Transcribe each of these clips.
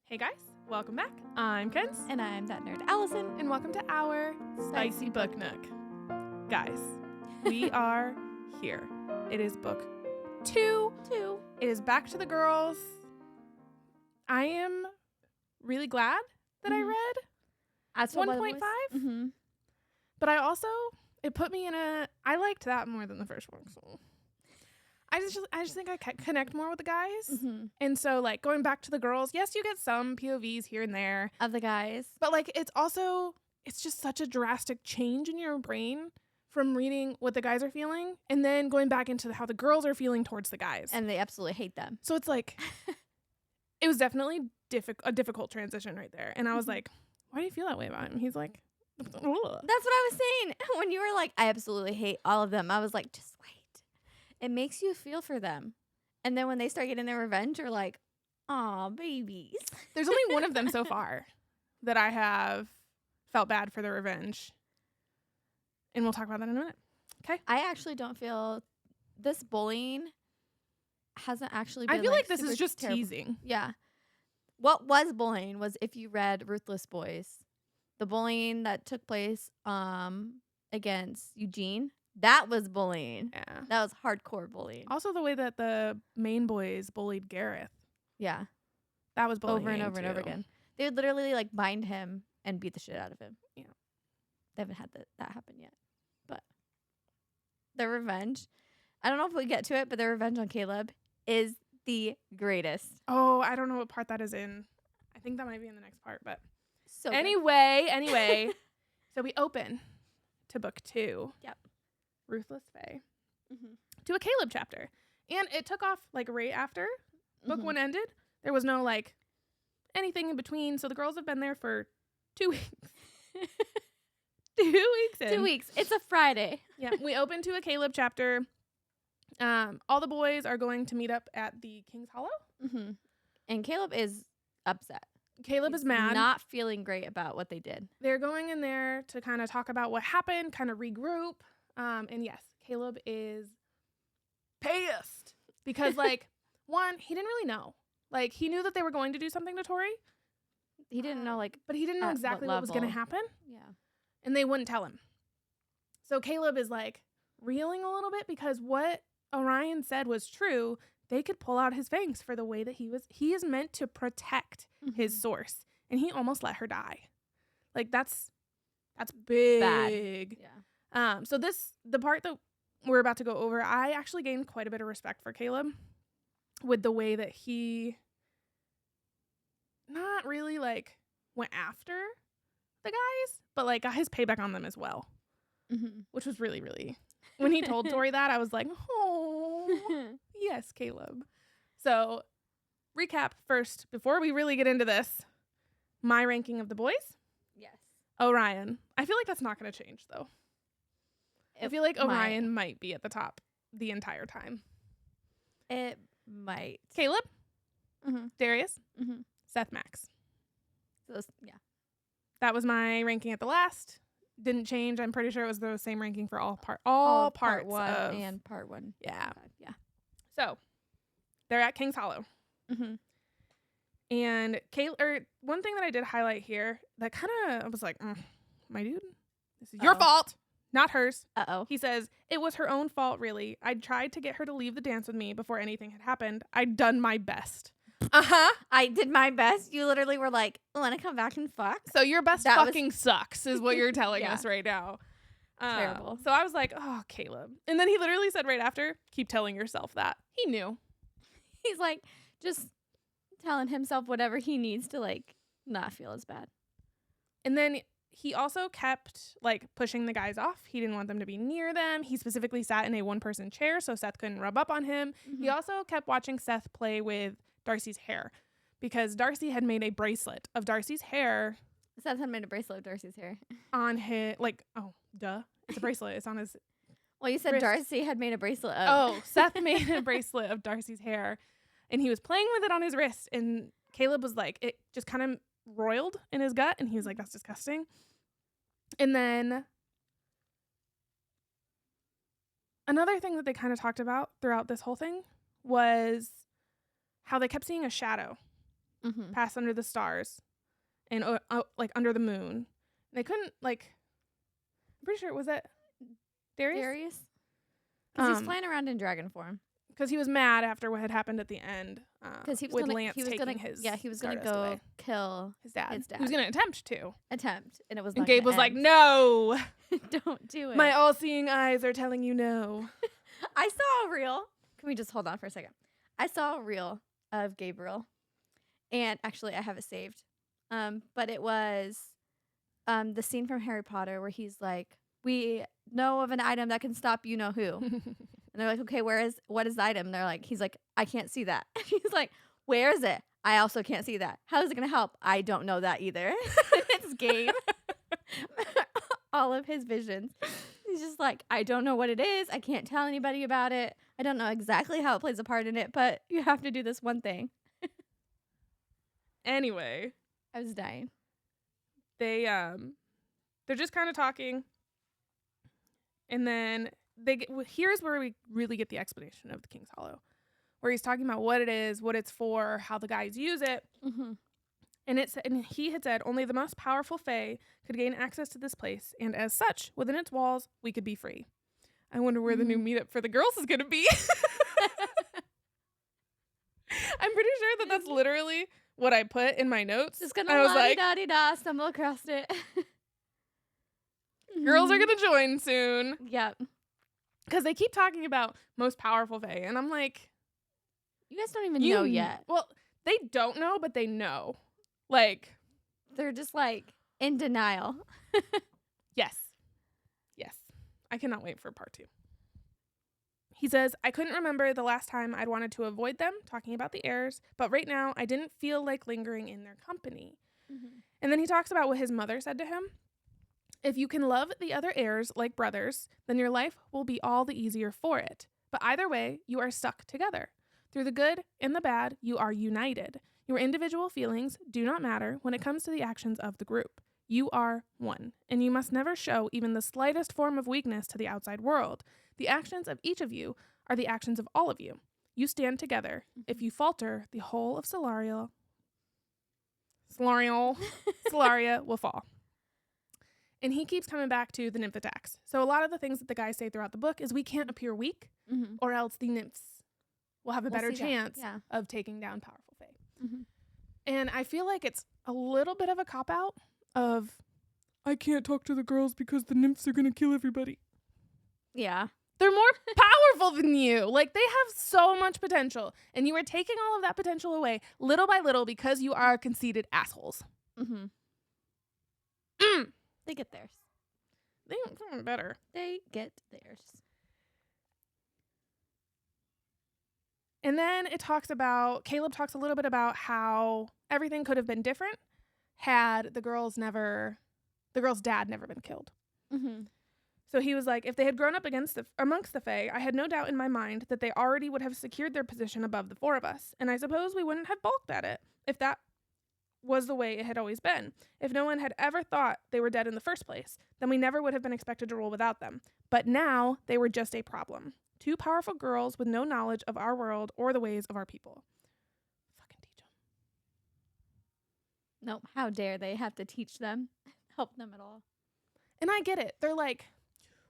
Hey guys, welcome back. I'm Kenz. And I'm that nerd Allison. And welcome to our Spicy Book Nook. Guys, we are here. It is book 2. It is Back to the Girls. I am really glad that I read As 1.5. Mm-hmm. But I also, it put me in I liked that more than the first one. So I just think I connect more with the guys. Mm-hmm. And so, like, going back to the girls, yes, you get some POVs here and there. Of the guys. But, like, it's just such a drastic change in your brain from reading what the guys are feeling and then going back into how the girls are feeling towards the guys. And they absolutely hate them. So it's like, it was definitely a difficult transition right there. And I was like, why do you feel that way about him? He's like, ugh. That's what I was saying. When you were like, I absolutely hate all of them. I was like, just wait. It makes you feel for them. And then when they start getting their revenge, you're like, aw, babies. There's only one of them so far that I have felt bad for the revenge. And we'll talk about that in a minute. Okay. I actually don't feel this bullying hasn't actually been I feel like this super is just terrible. teasing. Yeah. What was bullying was if you read Ruthless Boys, the bullying that took place against Eugene, that was bullying. Yeah. That was hardcore bullying. Also, the way that the main boys bullied Gareth. Yeah. That was bullying Over and over and over too. again. They would literally like bind him and beat the shit out of him. Yeah. They haven't had that happen yet. But their revenge, I don't know if we get to it, but their revenge on Caleb is the greatest. Oh, I don't know what part that is in. I think that might be in the next part, but So anyway. So we open to book 2. Yep. Ruthless Fae. Mm-hmm. To a Caleb chapter. And it took off like right after book Mhm. 1 ended. There was no like anything in between. So the girls have been there for 2 weeks. 2 weeks in. 2 weeks. It's a Friday. Yeah. We open to a Caleb chapter. All the boys are going to meet up at the King's Hollow. Mm-hmm. And Caleb is upset. Caleb He's is mad. Not feeling great about what they did. They're going in there to kind of talk about what happened, kind of regroup. And yes, Caleb is pissed because, like, one, he didn't really know. Like, he knew that they were going to do something to Tori. He didn't know, like, but he didn't know at exactly what what was going to level. happen. yeah. And they wouldn't tell him. So Caleb is, like, reeling a little bit because what Orion said was true. They could pull out his fangs for the way that he is meant to protect his source. And he almost let her die. Like, that's big. Bad. Yeah. So the part that we're about to go over, I actually gained quite a bit of respect for Caleb with the way that he not really like went after the guys, but like got his payback on them as well, Mm-hmm. which was really, really, when he told Tori that, I was like, oh, yes, Caleb. So recap first, before we really get into this, my ranking of the boys. Yes. Orion. I feel like that's not going to change though. I feel like Orion might. might be at the top the entire time. It might. Caleb, Mm-hmm. Darius, Mm-hmm. Seth, Max. So, yeah. That was my ranking at the last. Didn't change. I'm pretty sure it was the same ranking for all Part parts one of, and part 1. Yeah. Yeah. So they're at King's Hollow. Mm-hmm. And one thing that I did highlight here that kind of I was like, my dude, this is your fault, not hers. Uh-oh. He says, it was her own fault, really. I tried to get her to leave the dance with me before anything had happened. I'd done my best. Uh-huh. I did my best. You literally were like, want to come back and fuck? So your best That was- fucking sucks is what you're telling Yeah. us right now. Terrible. So I was like, oh, Caleb. And then he literally said right after, keep telling yourself that. He knew. He's like, just telling himself whatever he needs to, like, not feel as bad. And then he also kept like pushing the guys off. He didn't want them to be near them. He specifically sat in a one-person chair so Seth couldn't rub up on him. Mm-hmm. He also kept watching Seth play with Darcy's hair because Darcy had made a bracelet of Darcy's hair Seth had made a bracelet of Darcy's hair. on his, like, oh, duh. It's a bracelet. It's on his. Well, you said Wrist. Darcy had made a bracelet of. Oh, Seth made a bracelet of Darcy's hair and he was playing with it on his wrist. And Caleb was like, it just kind of roiled in his gut. And he was like, that's disgusting. And then another thing that they kind of talked about throughout this whole thing was how they kept seeing a shadow pass under the stars and like under the moon. They couldn't like. I'm pretty sure was that Darius? Because he's flying around in dragon form. Because he was mad after what had happened at the end. Because he was with gonna, Lance he was taking gonna, his yeah, he was gonna Stardust go away. kill His dad. His dad. He was gonna attempt to. And it was. And Not Gabe gonna was like, end. "No, Don't do it." my all-seeing eyes are telling you no." I saw a reel. Can we just hold on for a second? I saw a reel of Gabriel, and actually, I have it saved. But it was, the scene from Harry Potter where he's like, "We know of an item that can stop you know who," and they're like, "Okay, what is the item?" And they're like, "He's like, I can't see that." And he's like, "Where is it? I also can't see that. How is it gonna help? I don't know that either." It's Gabe. All of his visions. He's just like, I don't know what it is. I can't tell anybody about it. I don't know exactly how it plays a part in it, but you have to do this one thing. Anyway, I was dying. they're just kind of talking, and then here's where we really get the explanation of the King's Hollow, where he's talking about what it is, what it's for, how the guys use it. And he had said only the most powerful Fae could gain access to this place, and as such, within its walls, we could be free. I wonder where the new meetup for the girls is going to be. I'm pretty sure that that's literally what I put in my notes. Just gonna I was like, la-di-da-di-da, stumble across it. girls are going to join soon. Yep. Because they keep talking about most powerful Fae, and I'm like, You guys don't even know yet. Well, they don't know, but they know. Like, they're just like in denial. Yes. I cannot wait for part 2. He says, I couldn't remember the last time I'd wanted to avoid them, talking about the heirs, but right now I didn't feel like lingering in their company. And then he talks about what his mother said to him. If you can love the other heirs like brothers, then your life will be all the easier for it. But either way, you are stuck together. Through the good and the bad, you are united. Your individual feelings do not matter when it comes to the actions of the group. You are one, and you must never show even the slightest form of weakness to the outside world. The actions of each of you are the actions of all of you. You stand together. If you falter, the whole of Solaria will fall. And he keeps coming back to the nymph attacks. So a lot of the things that the guys say throughout the book is we can't appear weak, or else the nymphs will have a better chance of taking down powerful Fae. And I feel like it's a little bit of a cop-out of, I can't talk to the girls because the nymphs are going to kill everybody. Yeah. They're more powerful than you. Like, they have so much potential. And you are taking all of that potential away little by little because you are conceited assholes. They get theirs. They don't better. They get theirs. And then Caleb talks a little bit about how everything could have been different had the girl's dad never been killed. So he was like, if they had grown up amongst the Fae, I had no doubt in my mind that they already would have secured their position above the 4 of us. And I suppose we wouldn't have balked at it if that was the way it had always been. If no one had ever thought they were dead in the first place, then we never would have been expected to rule without them. But now they were just a problem. 2 powerful girls with no knowledge of our world or the ways of our people. Fucking teach them. Nope. How dare they have to teach them, help them at all. And I get it. They're like,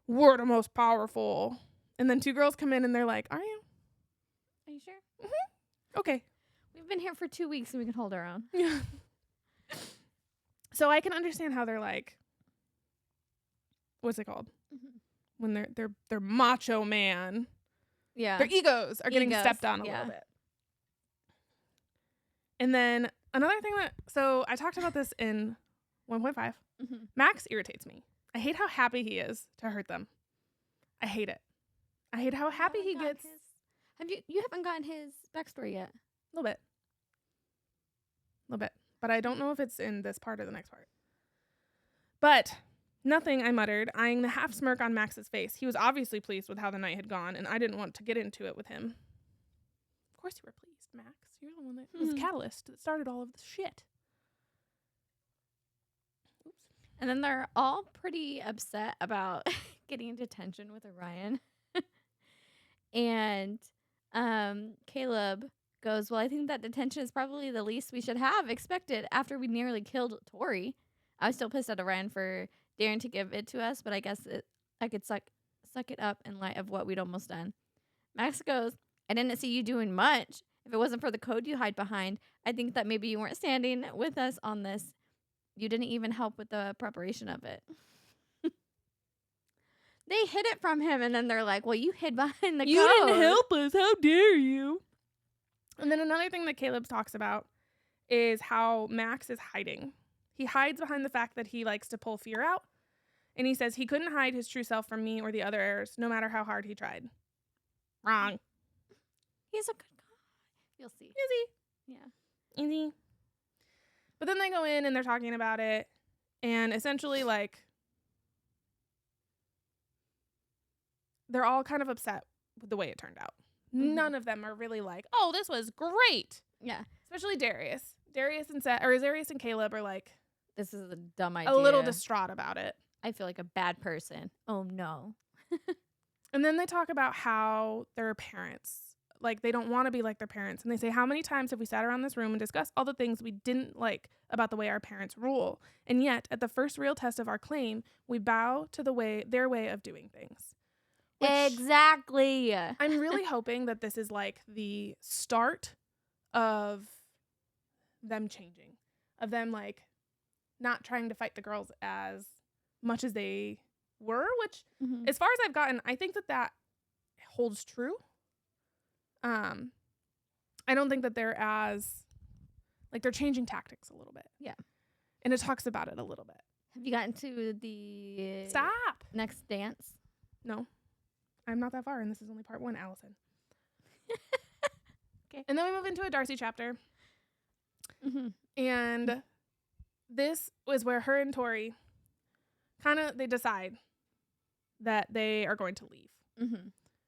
we're the most powerful. And then 2 girls come in and they're like, are you? Are you sure? Okay. We've been here for 2 weeks and we can hold our own. Yeah. So I can understand how they're like, what's it called? When they're macho man. Yeah. Their egos are getting stepped on a little bit. And then another thing so I talked about this in 1.5. Max irritates me. I hate how happy he is to hurt them. I hate it. I hate how happy he gets. You haven't gotten his backstory yet? A little bit. But I don't know if it's in this part or the next part. But nothing, I muttered, eyeing the half smirk on Max's face. He was obviously pleased with how the night had gone, and I didn't want to get into it with him. Of course you were pleased, Max. You're the one that was the catalyst that started all of this shit. Oops. And then they're all pretty upset about getting detention with Orion. And Caleb goes, well, I think that detention is probably the least we should have expected after we nearly killed Tori. I was still pissed at Orion for daring to give it to us, but I guess I could suck it up in light of what we'd almost done. Max goes, I didn't see you doing much. If it wasn't for the code you hide behind, I think that maybe you weren't standing with us on this. You didn't even help with the preparation of it. They hid it from him, and then they're like, well, you hid behind the code. You didn't help us. How dare you? And then another thing that Caleb talks about is how Max is hiding. He hides behind the fact that he likes to pull fear out. And he says he couldn't hide his true self from me or the other heirs, no matter how hard he tried. Wrong. He's a good guy. You'll see. Is he? Yeah. Is he? But then they go in and they're talking about it. And essentially, like, they're all kind of upset with the way it turned out. Mm-hmm. None of them are really like, oh, this was great. Yeah. Especially Darius. Darius and Caleb are like, this is a dumb idea. A little distraught about it. I feel like a bad person. Oh, no. And then they talk about how their parents, like, they don't want to be like their parents. And they say, how many times have we sat around this room and discussed all the things we didn't like about the way our parents rule? And yet, at the first real test of our claim, we bow to their way of doing things. Exactly. I'm really hoping that this is like the start of them changing, of them like not trying to fight the girls as much as they were, which as far as I've gotten, I think that holds true. I don't think that they're as like they're changing tactics a little bit. Yeah. And it talks about it a little bit. Have you gotten to the next dance? No. I'm not that far, and this is only part 1, Allison. Okay. And then we move into a Darcy chapter. Mm-hmm. And this was where her and Tori they decide that they are going to leave. Mm-hmm.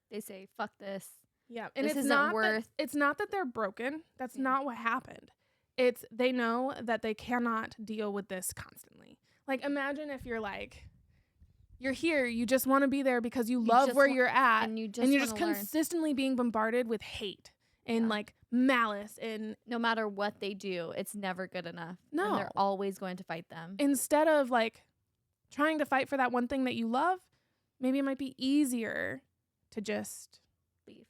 They say, fuck this. Yeah. And this isn't worth. It's not that they're broken. That's not what happened. It's they know that they cannot deal with this constantly. Like, imagine if you're like, you're here, you just want to be there because you love where you're at, and you're just consistently being bombarded with hate and like malice, and no matter what they do, it's never good enough. No. And they're always going to fight them. Instead of like trying to fight for that one thing that you love, maybe it might be easier to just leave.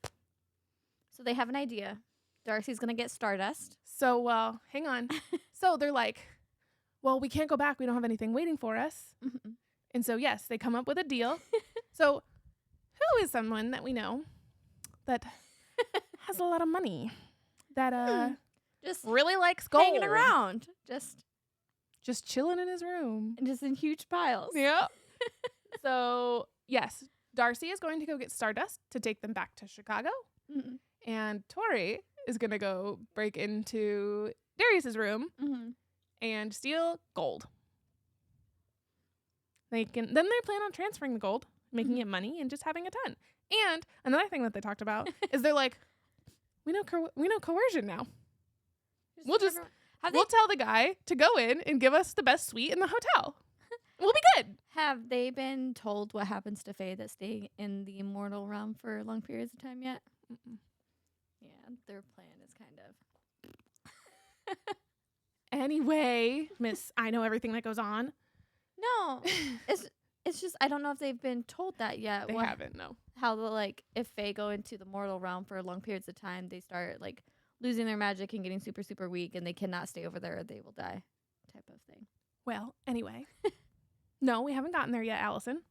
So they have an idea. Darcy's going to get Stardust. So, well, hang on. So they're like, well, we can't go back. We don't have anything waiting for us. Mm-hmm. And so, yes, they come up with a deal. So who is someone that we know that has a lot of money, that just really likes gold? Hanging around. Just chilling in his room. And just in huge piles. Yeah. So, yes, Darcy is going to go get Stardust to take them back to Chicago. Mm-hmm. And Tori is going to go break into Darius's room and steal gold. Then they plan on transferring the gold, making it money, and just having a ton. And another thing that they talked about is they're like, we know coercion now. We'll tell the guy to go in and give us the best suite in the hotel. We'll be good. Have they been told what happens to Fae that stay in the immortal realm for long periods of time yet? Mm-mm. Yeah, their plan is kind of. Anyway, Miss, I know everything that goes on. No, it's just I don't know if they've been told that yet. They haven't, no. How if Fae go into the mortal realm for long periods of time, they start like losing their magic and getting super, super weak, and they cannot stay over there or they will die, type of thing. Well, anyway. No, we haven't gotten there yet, Allison.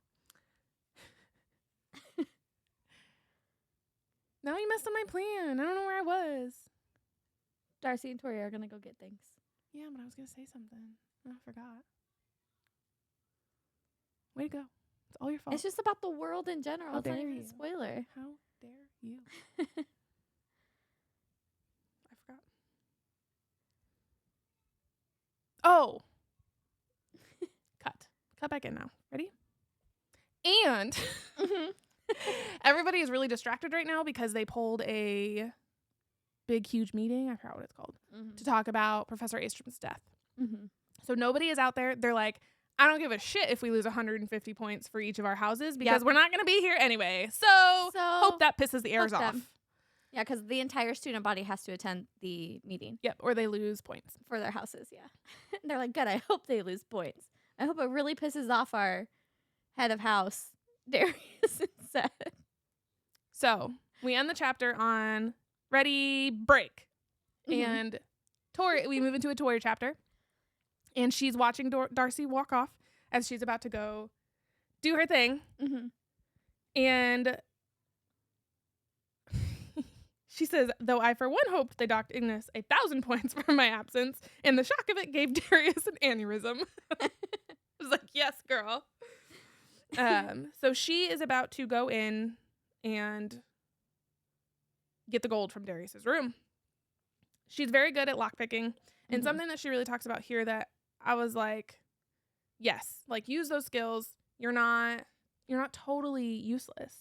Now you messed up my plan. I don't know where I was. Darcy and Tori are going to go get things. Yeah, but I was going to say something. I forgot. Way to go. It's all your fault. It's just about the world in general. It's not even a spoiler. How dare you? I forgot. Oh. Cut back in now. Ready? And everybody is really distracted right now because they pulled a big, huge meeting. I forgot what it's called. To talk about Professor Astrom's death. So nobody is out there. They're like, I don't give a shit if we lose 150 points for each of our houses because we're not going to be here anyway. So hope that pisses the heirs off. Yeah, because the entire student body has to attend the meeting. Yep, or they lose points. For their houses, yeah. They're like, good, I hope they lose points. I hope it really pisses off our head of house, Darius, instead. So we end the chapter on ready, break. And Tori, we move into a Tori chapter. And she's watching Darcy walk off as she's about to go do her thing. And she says, though I for one hoped they docked Ignis 1,000 points for my absence, and the shock of it gave Darius an aneurysm. I was like, yes, girl. So she is about to go in and get the gold from Darius's room. She's very good at lockpicking. And something that she really talks about here that I was like, yes, like use those skills. You're not totally useless.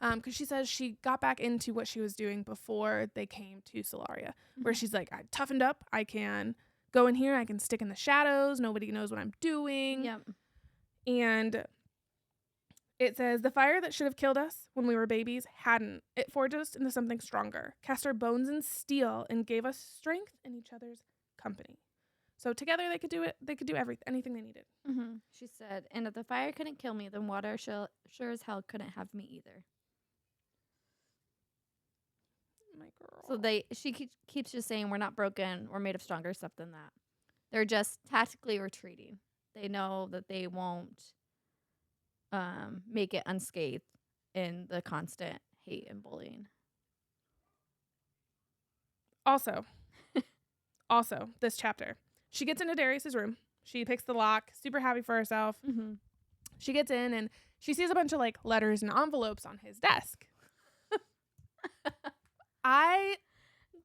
Because she says she got back into what she was doing before they came to Solaria, where she's like, I toughened up. I can go in here. I can stick in the shadows. Nobody knows what I'm doing. Yep. And it says, the fire that should have killed us when we were babies hadn't. It forged us into something stronger, cast our bones in steel, and gave us strength in each other's company. So together they could do it. They could do anything they needed. She said, and if the fire couldn't kill me, then water sure as hell couldn't have me either. My girl. So she keeps just saying, we're not broken. We're made of stronger stuff than that. They're just tactically retreating. They know that they won't make it unscathed in the constant hate and bullying. Also, this chapter. She gets into Darius's room. She picks the lock, super happy for herself. She gets in and she sees a bunch of like letters and envelopes on his desk. I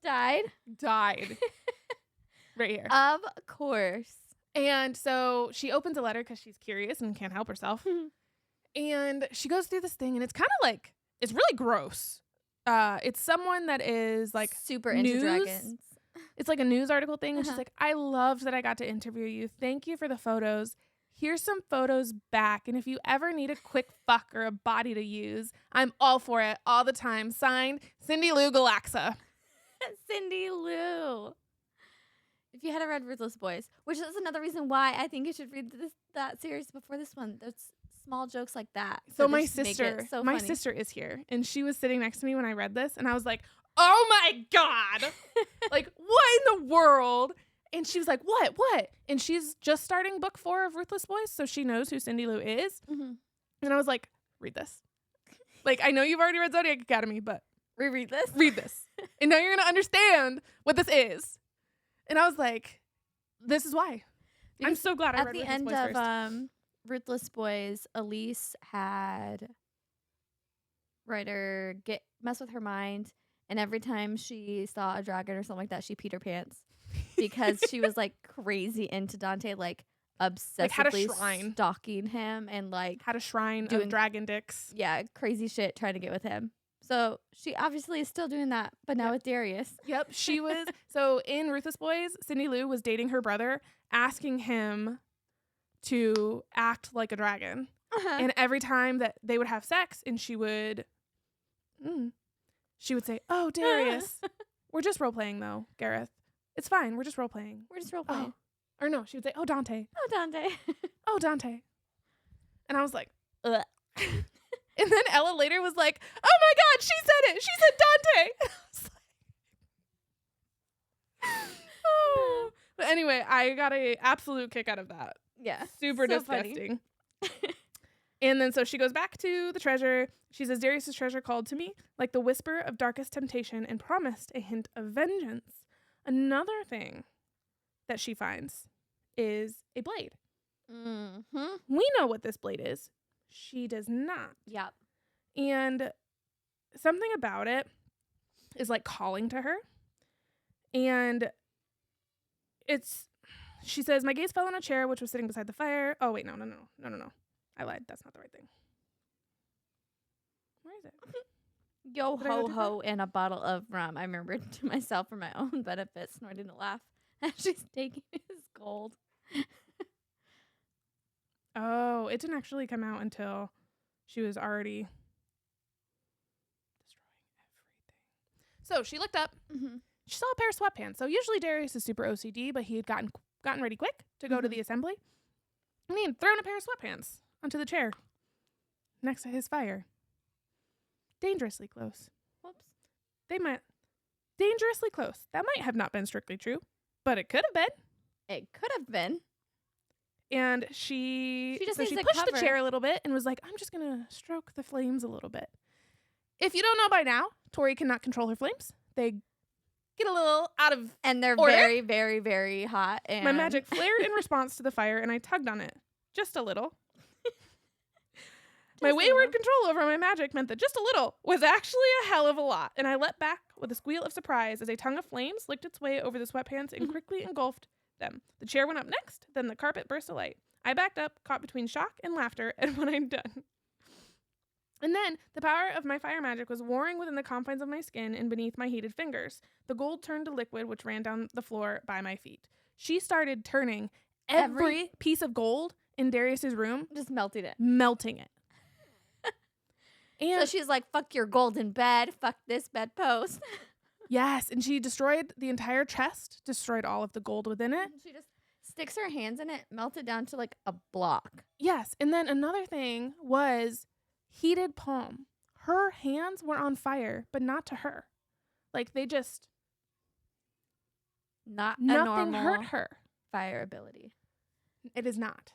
died right here. Of course. And so she opens a letter because she's curious and can't help herself. And she goes through this thing and it's kind of like, it's really gross. It's someone that is like super into dragons. It's like a news article thing. And she's like, I loved that I got to interview you. Thank you for the photos. Here's some photos back. And if you ever need a quick fuck or a body to use, I'm all for it all the time. Signed, Cindy Lou Galaxa. Cindy Lou. If you hadn't read Ruthless Boys, which is another reason why I think you should read that series before this one. There's small jokes like that. So my sister is here. And she was sitting next to me when I read this. And I was like, oh my God. Like, what in the world? And she was like, what? And she's just starting book 4 of Ruthless Boys, so she knows who Cindy Lou is. And I was like, read this. Like, I know you've already read Zodiac Academy, but reread this. Read this. And now you're going to understand what this is. And I was like, this is why. I'm so glad I read Ruthless Boys first. At the end of Ruthless Boys, Elise had writer mess with her mind. And every time she saw a dragon or something like that, she peed her pants. Because she was like crazy into Dante, like obsessively stalking him and like had a shrine of dragon dicks. Yeah, crazy shit trying to get with him. So she obviously is still doing that, but now with Darius. Yep, she was. So in Ruthless Boys, Cindy Lou was dating her brother, asking him to act like a dragon. And every time that they would have sex and she would say, oh, Darius, we're just role-playing though, Gareth. It's fine. We're just role-playing. Oh. Or no, she would say, oh, Dante. Oh, Dante. Oh, Dante. And I was like, ugh. And then Ella later was like, oh my God, she said it. She said Dante. And I was like, oh. But anyway, I got an absolute kick out of that. Yeah. Super so disgusting. And then so she goes back to the treasure. She says, Darius' treasure called to me like the whisper of darkest temptation and promised a hint of vengeance. Another thing that she finds is a blade. We know what this blade is. She does not. Yep. And something about it is like calling to her. And she says, my gaze fell on a chair which was sitting beside the fire. Oh, wait, no. I lied. That's not the right thing. Where is it? Yo ho ho and a bottle of rum. I remembered to myself for my own benefit, snorting a laugh as she's taking his gold. Oh, it didn't actually come out until she was already destroying everything. So she looked up. Mm-hmm. She saw a pair of sweatpants. So usually Darius is super OCD, but he had gotten ready quick to go to the assembly. And he had thrown a pair of sweatpants onto the chair next to his fire. Dangerously close. Whoops. They met dangerously close. That might have not been strictly true, but it could have been. It could have been. And she just so needs she to pushed the cover. chair a little bit and was like, I'm just going to stroke the flames a little bit. If you don't know by now, Tori cannot control her flames. They get a little out of And they're order. very, very, very hot. And My magic flared in response to the fire, and I tugged on it just a little. My wayward control over my magic meant that just a little was actually a hell of a lot, and I leapt back with a squeal of surprise as a tongue of flames licked its way over the sweatpants and quickly engulfed them. The chair went up next, then the carpet burst alight. I backed up, caught between shock and laughter, and when I'm done. And then the power of my fire magic was warring within the confines of my skin and beneath my heated fingers. The gold turned to liquid, which ran down the floor by my feet. She started turning every piece of gold in Darius's room, just melted it. melting it. And So she's like, fuck your golden bed. Fuck this bedpost. yes, and she destroyed the entire chest, destroyed all of the gold within it. She just sticks her hands in it, melted down to like a block. Yes, and then another thing was heated palm. Her hands were on fire, but not to her. Like they just Not a nothing normal hurt her. fire ability. It is not.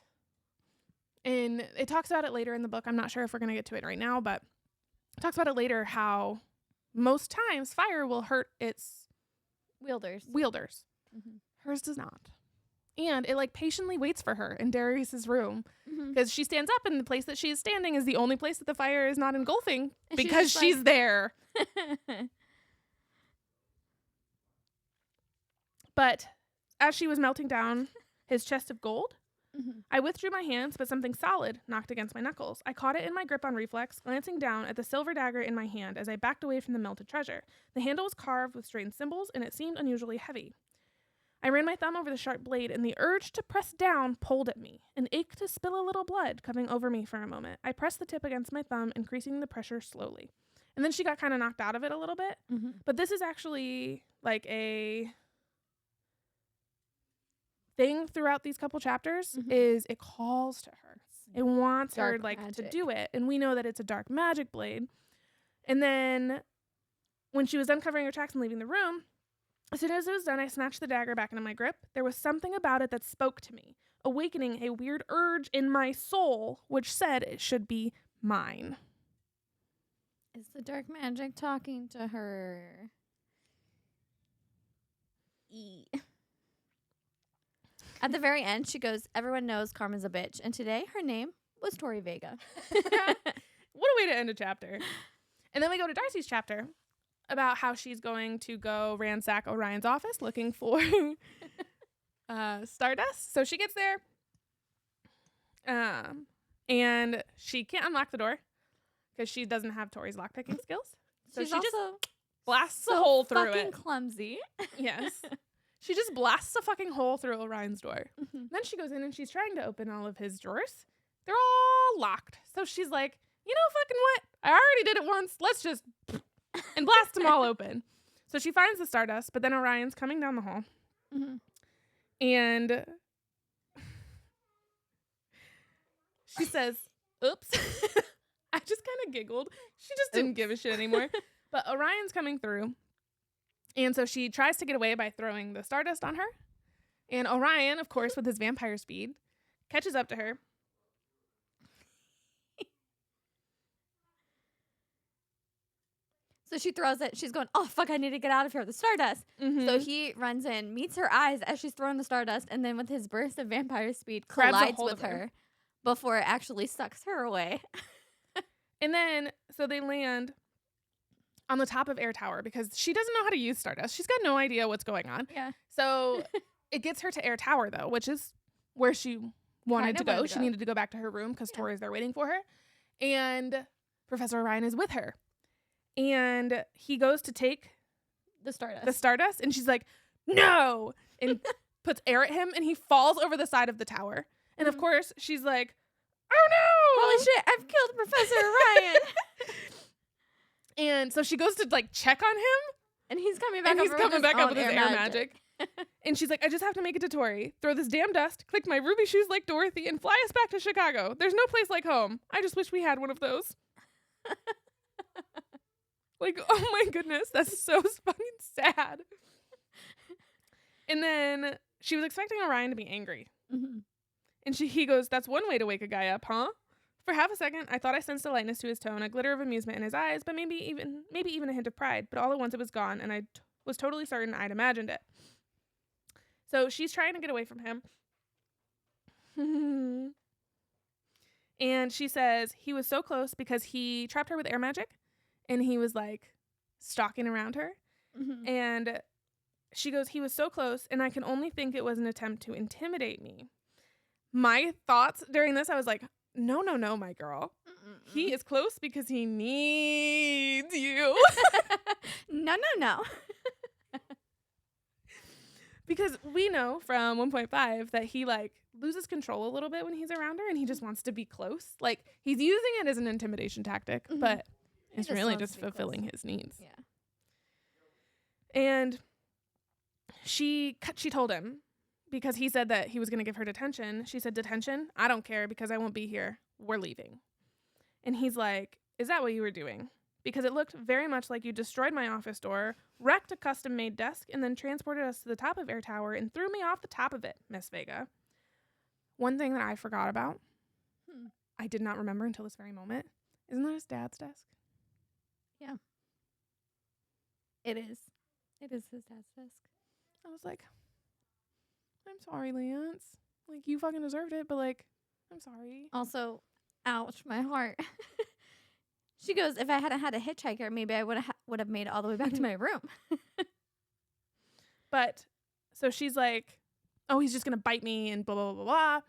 And it talks about it later in the book. I'm not sure if we're going to get to it right now, but it talks about it later how most times fire will hurt its Wielders. wielders. Hers does not. And it like patiently waits for her in Darius's room because she stands up and the place that she is standing is the only place that the fire is not engulfing And because she's there. But as she was melting down his chest of gold, I withdrew my hands, but something solid knocked against my knuckles. I caught it in my grip on reflex, glancing down at the silver dagger in my hand as I backed away from the melted treasure. The handle was carved with strange symbols, and it seemed unusually heavy. I ran my thumb over the sharp blade, and the urge to press down pulled at me, an ache to spill a little blood coming over me for a moment. I pressed the tip against my thumb, increasing the pressure slowly. And then she got kind of knocked out of it a little bit. But this is actually like a thing throughout these couple chapters is it calls to her. It wants her Dark like magic. to do it. And we know that it's a dark magic blade. And then when she was uncovering her tracks and leaving the room, as soon as it was done, I snatched the dagger back into my grip. There was something about it that spoke to me, awakening a weird urge in my soul, which said it should be mine. Is the dark magic talking to her? At the very end, she goes, everyone knows Carmen's a bitch. And today, her name was Tori Vega. What a way to end a chapter. And then we go to Darcy's chapter about how she's going to go ransack Orion's office looking for Stardust. So she gets there and she can't unlock the door because she doesn't have Tori's lockpicking skills. So She's she just also blasts a hole through fucking it. clumsy. Yes. She just blasts a fucking hole through Orion's door. Then she goes in and she's trying to open all of his drawers. They're all locked. So she's like, you know fucking what? I already did it once. Let's just and blast them all open. So she finds the Stardust, but then Orion's coming down the hall. And she says, oops. I just kind of giggled. She just didn't give a shit anymore. But Orion's coming through. And so she tries to get away by throwing the Stardust on her. And Orion, of course, with his vampire speed, catches up to her. So she throws it. She's going, oh, fuck, I need to get out of here with the Stardust. So he runs in, meets her eyes as she's throwing the Stardust, and then with his burst of vampire speed, Grabs a collides hold with of her. her before it actually sucks her away. And then, so they land on the top of Air Tower because she doesn't know how to use Stardust. She's got no idea what's going on. Yeah. So it gets her to Air Tower, though, which is where she wanted to go. She needed to go back to her room because Tori's there waiting for her. And Professor Orion is with her. And he goes to take The Stardust. the Stardust, and she's like, no! And puts air at him, and he falls over the side of the tower. And of course, she's like, oh no! Holy shit, I've killed Professor Orion. And so she goes to like check on him, And he's coming back And he's coming back up with his air magic. And she's like, I just have to make it to Tori, throw this damn dust, click my ruby shoes like Dorothy, and fly us back to Chicago. There's no place like home. I just wish we had one of those. Like, oh my goodness, that's so fucking sad. And then she was expecting Orion to be angry. Mm-hmm. And he goes, that's one way to wake a guy up, huh? For half a second, I thought I sensed a lightness to his tone, a glitter of amusement in his eyes, but maybe even a hint of pride. But all at once it was gone, and I was totally certain I'd imagined it. So she's trying to get away from him. And she says he was so close because he trapped her with air magic, and he was like stalking around her. Mm-hmm. And she goes, he was so close, and I can only think it was an attempt to intimidate me. My thoughts during this, I was like, no, my girl. Mm-mm-mm. He is close because he needs you. No. Because we know from 1.5 that he like loses control a little bit when he's around her, and he just wants to be close. Like, he's using it as an intimidation tactic, Mm-hmm. but He it's just really wants just to be fulfilling close. his needs. Yeah. And she told him, because he said that he was going to give her detention. She said, detention? I don't care because I won't be here. We're leaving. And he's like, is that what you were doing? Because it looked very much like you destroyed my office door, wrecked a custom-made desk, and then transported us to the top of Air Tower and threw me off the top of it, Miss Vega. One thing that I forgot about, I did not remember until this very moment. Isn't that his dad's desk? Yeah. It is. It is his dad's desk. I was like, I'm sorry, Lance. Like, you fucking deserved it, but like, I'm sorry. Also, ouch, my heart. She goes, if I hadn't had a hitchhiker, maybe I would have made it all the way back to my room. But so she's like, oh, he's just going to bite me and blah, blah, blah, blah.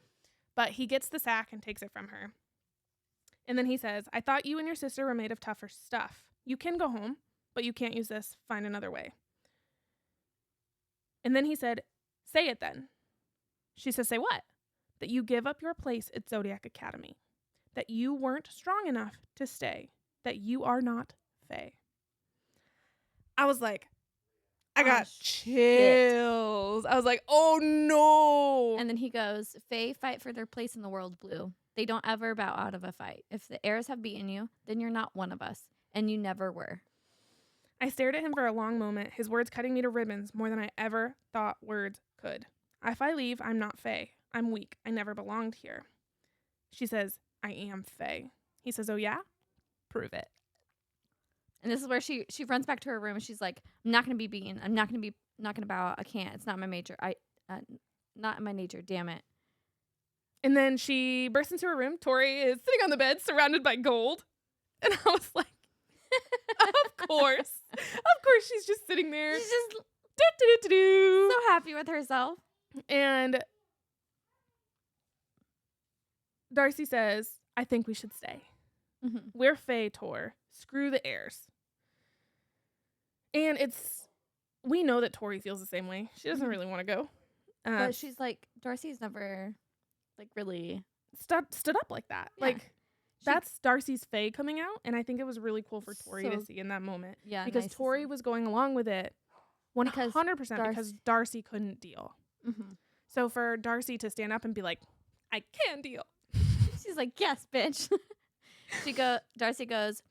But he gets the sack and takes it from her. And then he says, I thought you and your sister were made of tougher stuff. You can go home, but you can't use this. Find another way. And then he said, say it then. She says, say what? That you give up your place at Zodiac Academy. That you weren't strong enough to stay. That you are not Fae. I was like, I got chills. I was like, oh no. And then he goes, Fae fight for their place in the world blue. They don't ever bow out of a fight. If the heirs have beaten you, then you're not one of us. And you never were. I stared at him for a long moment, his words cutting me to ribbons more than I ever thought words could. If I leave, I'm not Fae. I'm weak. I never belonged here. She says, I am Fae. He says, oh yeah? Prove it. And this is where she runs back to her room and she's like, I'm not going to be beaten. I'm not going to bow out. I can't. It's not my nature. Not in my nature. Damn it. And then she bursts into her room. Tori is sitting on the bed surrounded by gold. And I was like, of course. Of course she's just sitting there. She's just Do-do-do-do-do. so happy with herself. And Darcy says, I think we should stay. Mm-hmm. We're Fae, Tor. Screw the heirs. And we know that Tori feels the same way. She doesn't really want to go. But she's like, Darcy's never like really stood up like that. Yeah. Like, that's Darcy's Fae coming out. And I think it was really cool for Tori to So- see in that moment. Yeah, Because nice to Tori see. was going along with it 100% because Darcy- Darcy couldn't deal. Mm-hmm. So for Darcy to stand up and be like, I can deal. She's like, yes, bitch. Darcy goes,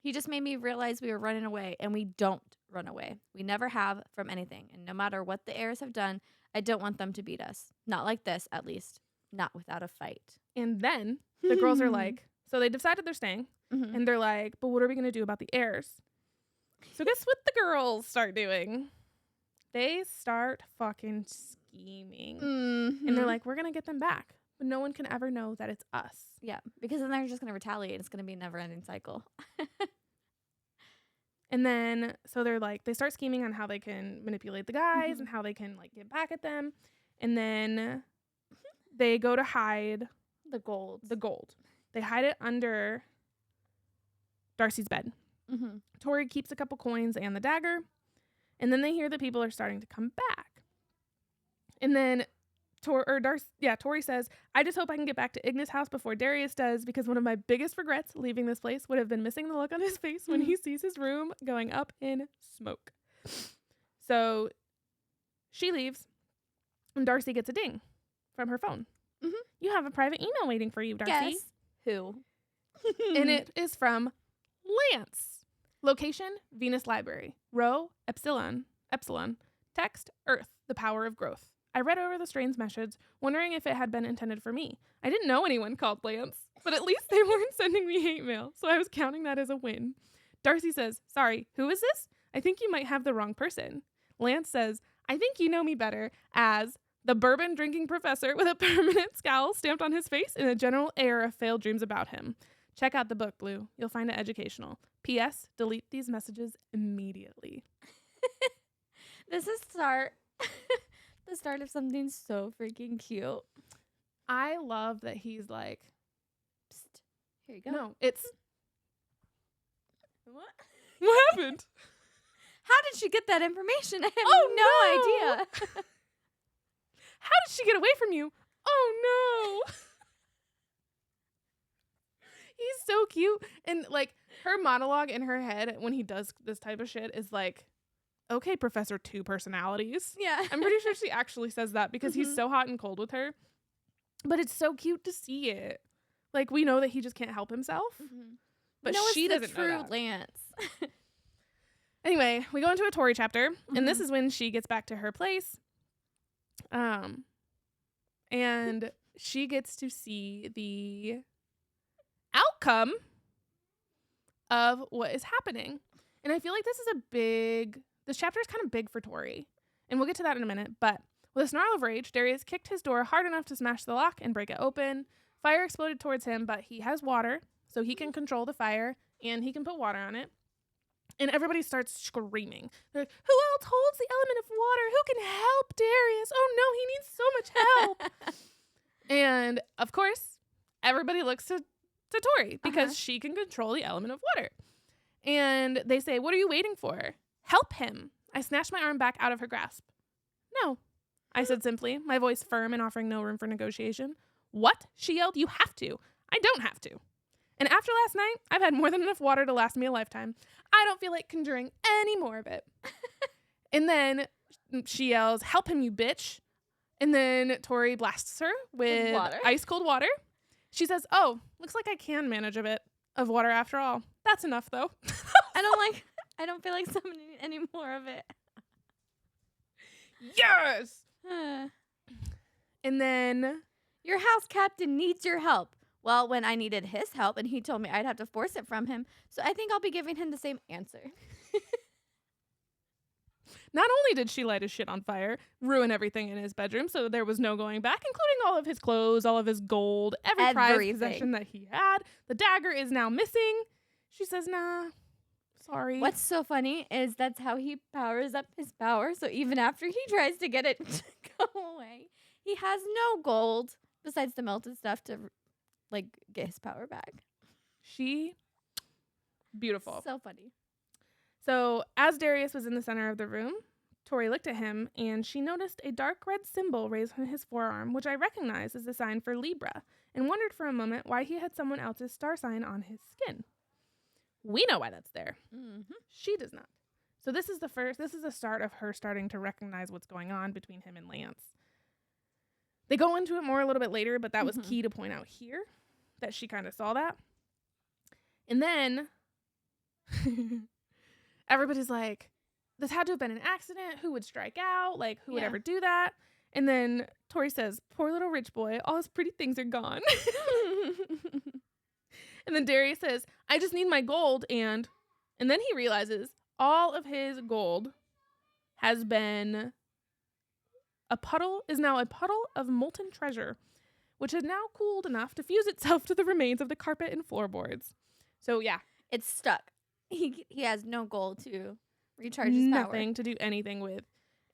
he just made me realize we were running away, and we don't run away. We never have from anything. And no matter what the heirs have done, I don't want them to beat us. Not like this, at least. Not without a fight. And then the girls are like, so they decided they're staying. Mm-hmm. And they're like, but what are we going to do about the heirs? So guess what the girls start doing? They start fucking scheming. Mm-hmm. And they're like, we're going to get them back. But no one can ever know that it's us. yeah, because then they're just going to retaliate. It's going to be a never-ending cycle. And then, so they're like, they start scheming on how they can manipulate the guys and how they can like get back at them. And then they go to hide The gold. the gold. They hide it under Darcy's bed. Mm-hmm. Tori keeps a couple coins and the dagger. And then they hear that people are starting to come back. And then Tori says, I just hope I can get back to Igna's house before Darius does, because one of my biggest regrets leaving this place would have been missing the look on his face when he sees his room going up in smoke. So she leaves, and Darcy gets a ding from her phone. Mm-hmm. You have a private email waiting for you, Darcy. Guess who? And it is from Lance. Location, Venus Library. Row, Epsilon. Text, Earth, the power of growth. I read over the strange message, wondering if it had been intended for me. I didn't know anyone called Lance, but at least they weren't sending me hate mail, so I was counting that as a win. Darcy says, sorry, who is this? I think you might have the wrong person. Lance says, I think you know me better as the bourbon-drinking professor with a permanent scowl stamped on his face and a general air of failed dreams about him. Check out the book, Blue. You'll find it educational. P.S. Delete these messages immediately. This is the start of something so freaking cute. I love that he's like, Psst, here you go. no, it's... What? What happened? How did she get that information? I have Oh, no idea. How did she get away from you? Oh, no. He's so cute. And, like, her monologue in her head when he does this type of shit is like, okay, Professor Two Personalities. Yeah. I'm pretty sure she actually says that because he's so hot and cold with her. But it's so cute to see it. Like, we know that he just can't help himself. But she doesn't know that. Lance. Anyway, we go into a Tori chapter, and this is when she gets back to her place. And she gets to see the outcome of what is happening. And I feel like this chapter is kind of big for Tori. And we'll get to that in a minute. But with a snarl of rage, Darius kicked his door hard enough to smash the lock and break it open. Fire exploded towards him, but he has water, so he can control the fire, and he can put water on it. And everybody starts screaming. They're like, who else holds the element of water? Who can help Darius? Oh, no, he needs so much help. And, of course, everybody looks to Tori because she can control the element of water. And they say, what are you waiting for? Help him. I snatched my arm back out of her grasp. No, I said simply, my voice firm and offering no room for negotiation. What? She yelled, you have to. I don't have to. And after last night, I've had more than enough water to last me a lifetime. I don't feel like conjuring any more of it. And then she yells, help him, you bitch. And then Tori blasts her with ice cold water. She says, oh, looks like I can manage a bit of water after all. That's enough, though. I don't feel like summoning any more of it. Yes! And then... Your house captain needs your help. Well, when I needed his help and he told me I'd have to force it from him, so I think I'll be giving him the same answer. Not only did she light his shit on fire, ruin everything in his bedroom, so there was no going back, including all of his clothes, all of his gold, every prized possession that he had. The dagger is now missing. She says, nah, sorry. What's so funny is that's how he powers up his power, so even after he tries to get it to go away, he has no gold besides the melted stuff to get his power back. Beautiful. So funny. So as Darius was in the center of the room, Tori looked at him and she noticed a dark red symbol raised on his forearm, which I recognized as a sign for Libra, and wondered for a moment why he had someone else's star sign on his skin. We know why that's there. Mm-hmm. She does not. So this is the start of her starting to recognize what's going on between him and Lance. They go into it more a little bit later, but that was key to point out here, that she kind of saw that. And then everybody's like, this had to have been an accident. Who would strike out? Like, who would ever do that? And then Tori says, poor little rich boy, all his pretty things are gone. And then Darius says, I just need my gold. And then he realizes all of his gold has been is now a puddle of molten treasure, which is now cooled enough to fuse itself to the remains of the carpet and floorboards. So yeah, it's stuck. He has no gold to recharge his power. Nothing to do anything with.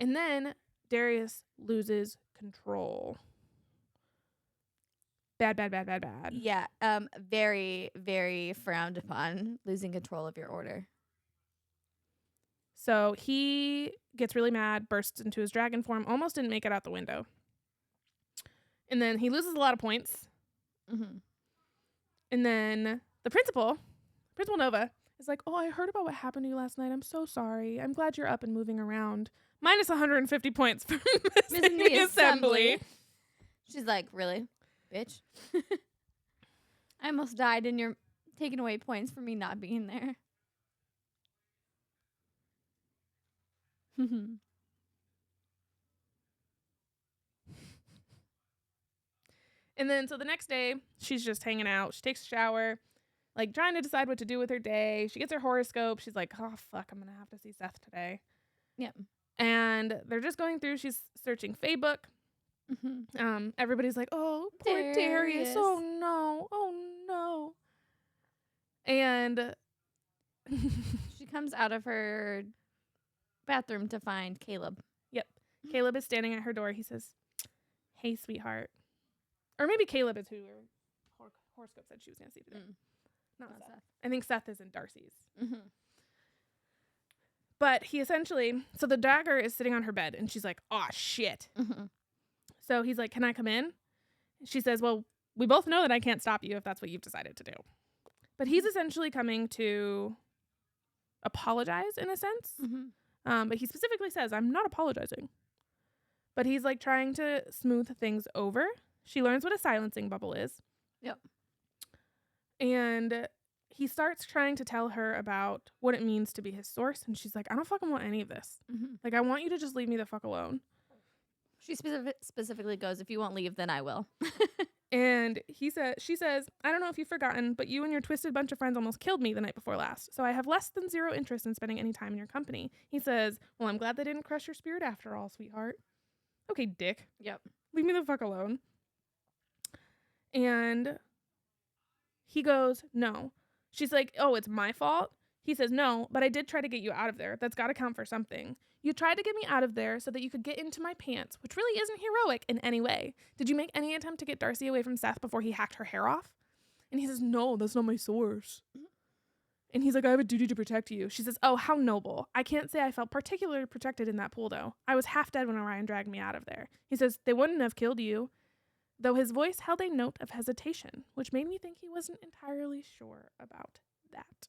And then Darius loses control. Bad. Yeah, very, very frowned upon, losing control of your order. So he gets really mad, bursts into his dragon form, almost didn't make it out the window. And then he loses a lot of points. Mm-hmm. And then the Principal Nova, is like, oh, I heard about what happened to you last night. I'm so sorry. I'm glad you're up and moving around. Minus 150 points for missing the assembly. She's like, really? Bitch? I almost died and you're taking away points for me not being there. And then, so the next day, she's just hanging out. She takes a shower, like trying to decide what to do with her day. She gets her horoscope. She's like, oh, fuck, I'm going to have to see Seth today. Yep. And they're just going through. She's searching Fae book. Mm-hmm. Everybody's like, oh, poor Darius. Oh, no. And she comes out of her bathroom to find Caleb. Yep. Caleb is standing at her door. He says, hey, sweetheart. Or maybe Caleb is who her horoscope said she was going to see today. Not Seth. I think Seth is in Darcy's. Mm-hmm. But he essentially, so the dagger is sitting on her bed, and she's like, oh, shit. Mm-hmm. So he's like, can I come in? She says, well, we both know that I can't stop you if that's what you've decided to do. But he's essentially coming to apologize in a sense. Mm-hmm. But he specifically says, I'm not apologizing. But he's like trying to smooth things over. She learns what a silencing bubble is. Yep. And he starts trying to tell her about what it means to be his source. And she's like, I don't fucking want any of this. Mm-hmm. Like, I want you to just leave me the fuck alone. She specifically goes, if you won't leave, then I will. And she says, I don't know if you've forgotten, but you and your twisted bunch of friends almost killed me the night before last. So I have less than zero interest in spending any time in your company. He says, well, I'm glad they didn't crush your spirit after all, sweetheart. Okay, dick. Yep. Leave me the fuck alone. And he goes, no. She's like, oh, it's my fault? He says, no, but I did try to get you out of there. That's got to count for something. You tried to get me out of there so that you could get into my pants, which really isn't heroic in any way. Did you make any attempt to get Darcy away from Seth before he hacked her hair off? And he says, no, that's not my source. And he's like, I have a duty to protect you. She says, oh, how noble. I can't say I felt particularly protected in that pool, though. I was half dead when Orion dragged me out of there. He says, they wouldn't have killed you. Though his voice held a note of hesitation, which made me think he wasn't entirely sure about that.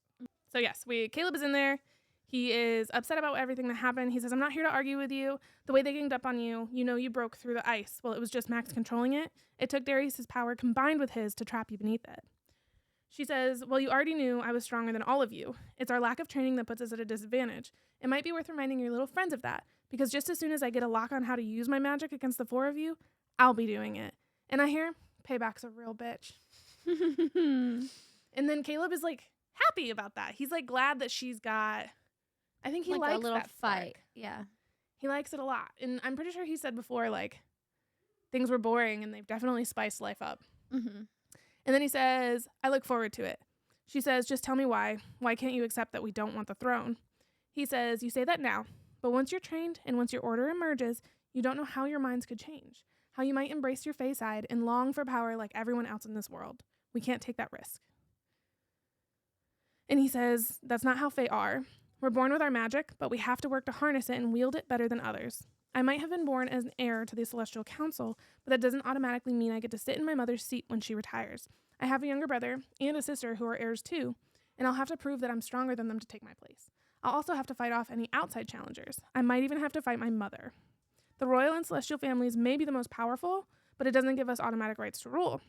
So yes, Caleb is in there. He is upset about everything that happened. He says, I'm not here to argue with you. The way they ganged up on you, you know you broke through the ice. Well, it was just Max controlling it. It took Darius's power combined with his to trap you beneath it. She says, well, you already knew I was stronger than all of you. It's our lack of training that puts us at a disadvantage. It might be worth reminding your little friends of that, because just as soon as I get a lock on how to use my magic against the four of you, I'll be doing it. And I hear, payback's a real bitch. And then Caleb is like happy about that. He's like glad that she's got, I think he like likes a little that fight. spark. Yeah. He likes it a lot. And I'm pretty sure he said before, like, things were boring and they've definitely spiced life up. Mm-hmm. And then he says, I look forward to it. She says, just tell me why. Why can't you accept that we don't want the throne? He says, you say that now, but once you're trained and once your order emerges, you don't know how your minds could change. How you might embrace your Fae side and long for power like everyone else in this world. We can't take that risk. And he says, that's not how Fae are. We're born with our magic, but we have to work to harness it and wield it better than others. I might have been born as an heir to the Celestial Council, but that doesn't automatically mean I get to sit in my mother's seat when she retires. I have a younger brother and a sister who are heirs too, and I'll have to prove that I'm stronger than them to take my place. I'll also have to fight off any outside challengers. I might even have to fight my mother. The royal and celestial families may be the most powerful, but it doesn't give us automatic rights to rule.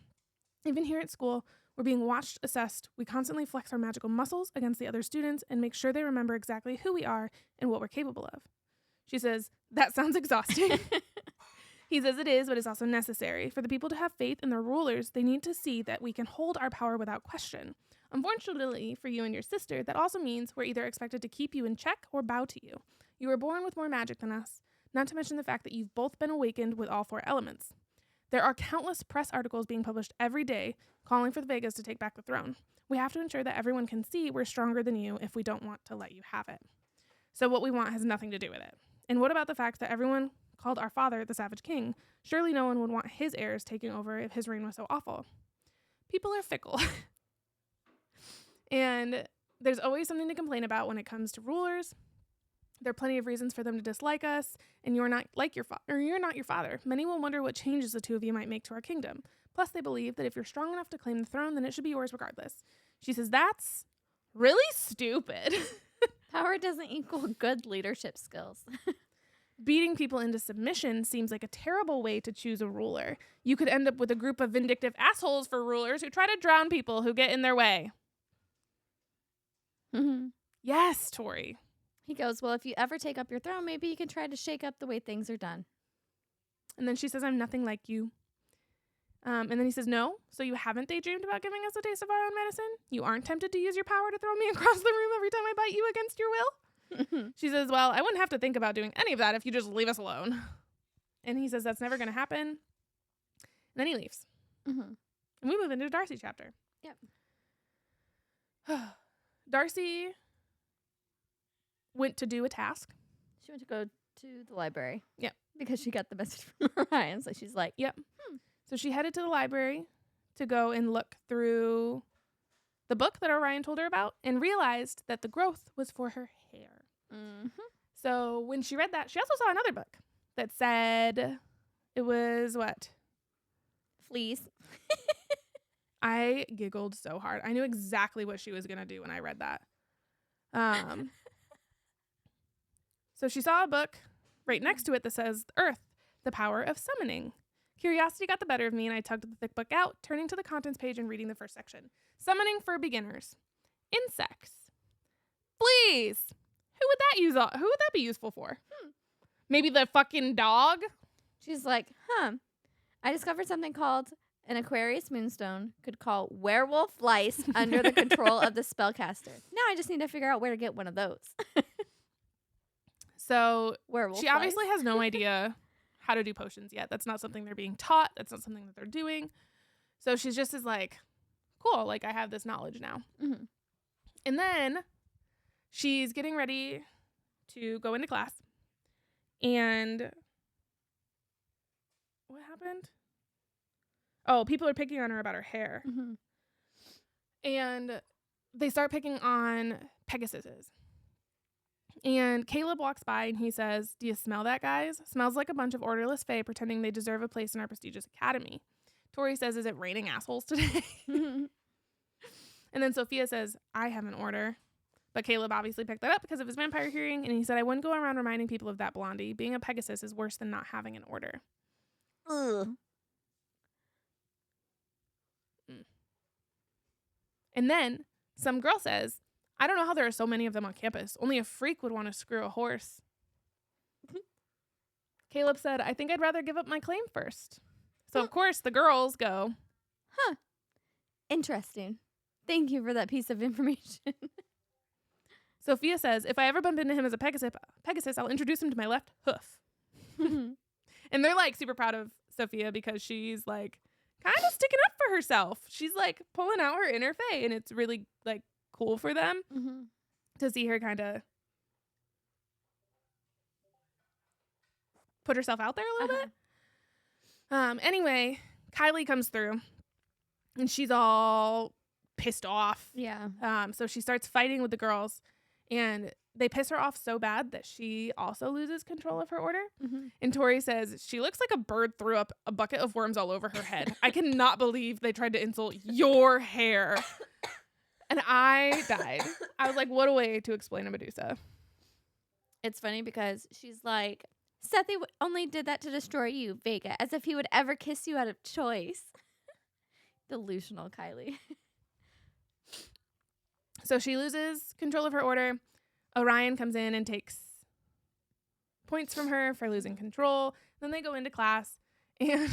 Even here at school, we're being watched, assessed. We constantly flex our magical muscles against the other students and make sure they remember exactly who we are and what we're capable of. She says, that sounds exhausting. He says it is, but it's also necessary. For the people to have faith in their rulers, they need to see that we can hold our power without question. Unfortunately for you and your sister, that also means we're either expected to keep you in check or bow to you. You were born with more magic than us. Not to mention the fact that you've both been awakened with all four elements. There are countless press articles being published every day calling for the Vegas to take back the throne. We have to ensure that everyone can see we're stronger than you if we don't want to let you have it. So what we want has nothing to do with it. And what about the fact that everyone called our father the Savage King? Surely no one would want his heirs taking over if his reign was so awful. People are fickle. And there's always something to complain about when it comes to rulers. There are plenty of reasons for them to dislike us, and you're not like your father. You're not your father. Many will wonder what changes the two of you might make to our kingdom. Plus, they believe that if you're strong enough to claim the throne, then it should be yours regardless. She says that's really stupid. Power doesn't equal good leadership skills. Beating people into submission seems like a terrible way to choose a ruler. You could end up with a group of vindictive assholes for rulers who try to drown people who get in their way. Mm-hmm. Yes, Tori. He goes, well, if you ever take up your throne, maybe you can try to shake up the way things are done. And then she says, I'm nothing like you. And then he says, no, so you haven't daydreamed about giving us a taste of our own medicine? You aren't tempted to use your power to throw me across the room every time I bite you against your will? She says, well, I wouldn't have to think about doing any of that if you just leave us alone. And he says, that's never going to happen. And then he leaves. Mm-hmm. And we move into Darcy chapter. Yep. Darcy went to do a task. She went to go to the library. Yep. Because she got the message from Orion. So she's like, yep. So she headed to the library to go and look through the book that Orion told her about and realized that the growth was for her hair. Mm-hmm. So when she read that, she also saw another book that said it was what? Fleas. I giggled so hard. I knew exactly what she was going to do when I read that. So she saw a book right next to it that says Earth, the Power of Summoning. Curiosity got the better of me, and I tugged the thick book out, turning to the contents page and reading the first section. Summoning for beginners. Insects. Fleas. Who would that be useful for? Maybe the fucking dog? She's like, I discovered something called an Aquarius moonstone could call werewolf lice under the control of the spellcaster. Now I just need to figure out where to get one of those. So werewolf she obviously has no idea how to do potions yet. That's not something they're being taught. That's not something that they're doing. So she's just as like, cool, like I have this knowledge now. Mm-hmm. And then she's getting ready to go into class. And what happened? Oh, people are picking on her about her hair. Mm-hmm. And they start picking on Pegasuses. And Caleb walks by and he says, do you smell that, guys? Smells like a bunch of orderless fae pretending they deserve a place in our prestigious academy. Tori says, is it raining assholes today? Mm-hmm. And then Sophia says, I have an order. But Caleb obviously picked that up because of his vampire hearing. And he said, I wouldn't go around reminding people of that, Blondie. Being a Pegasus is worse than not having an order. Ugh. And then some girl says, I don't know how there are so many of them on campus. Only a freak would want to screw a horse. Caleb said, I think I'd rather give up my claim first. So, of course, the girls go, Huh. Interesting. Thank you for that piece of information. Sophia says, if I ever bump into him as a Pegasus, I'll introduce him to my left hoof. And they're like super proud of Sophia because she's like kind of sticking up for herself. She's like pulling out her inner fae, and it's really like cool for them to see her kind of put herself out there a little bit. Anyway, Kylie comes through and she's all pissed off. Yeah. So she starts fighting with the girls, and they piss her off so bad that she also loses control of her order. And Tori says, she looks like a bird threw up a bucket of worms all over her head. I cannot believe they tried to insult your hair. And I died. I was like, what a way to explain a Medusa. It's funny because she's like, Sethy only did that to destroy you, Vega, as if he would ever kiss you out of choice. Delusional Kylie. So she loses control of her order. Orion comes in and takes points from her for losing control. Then they go into class, and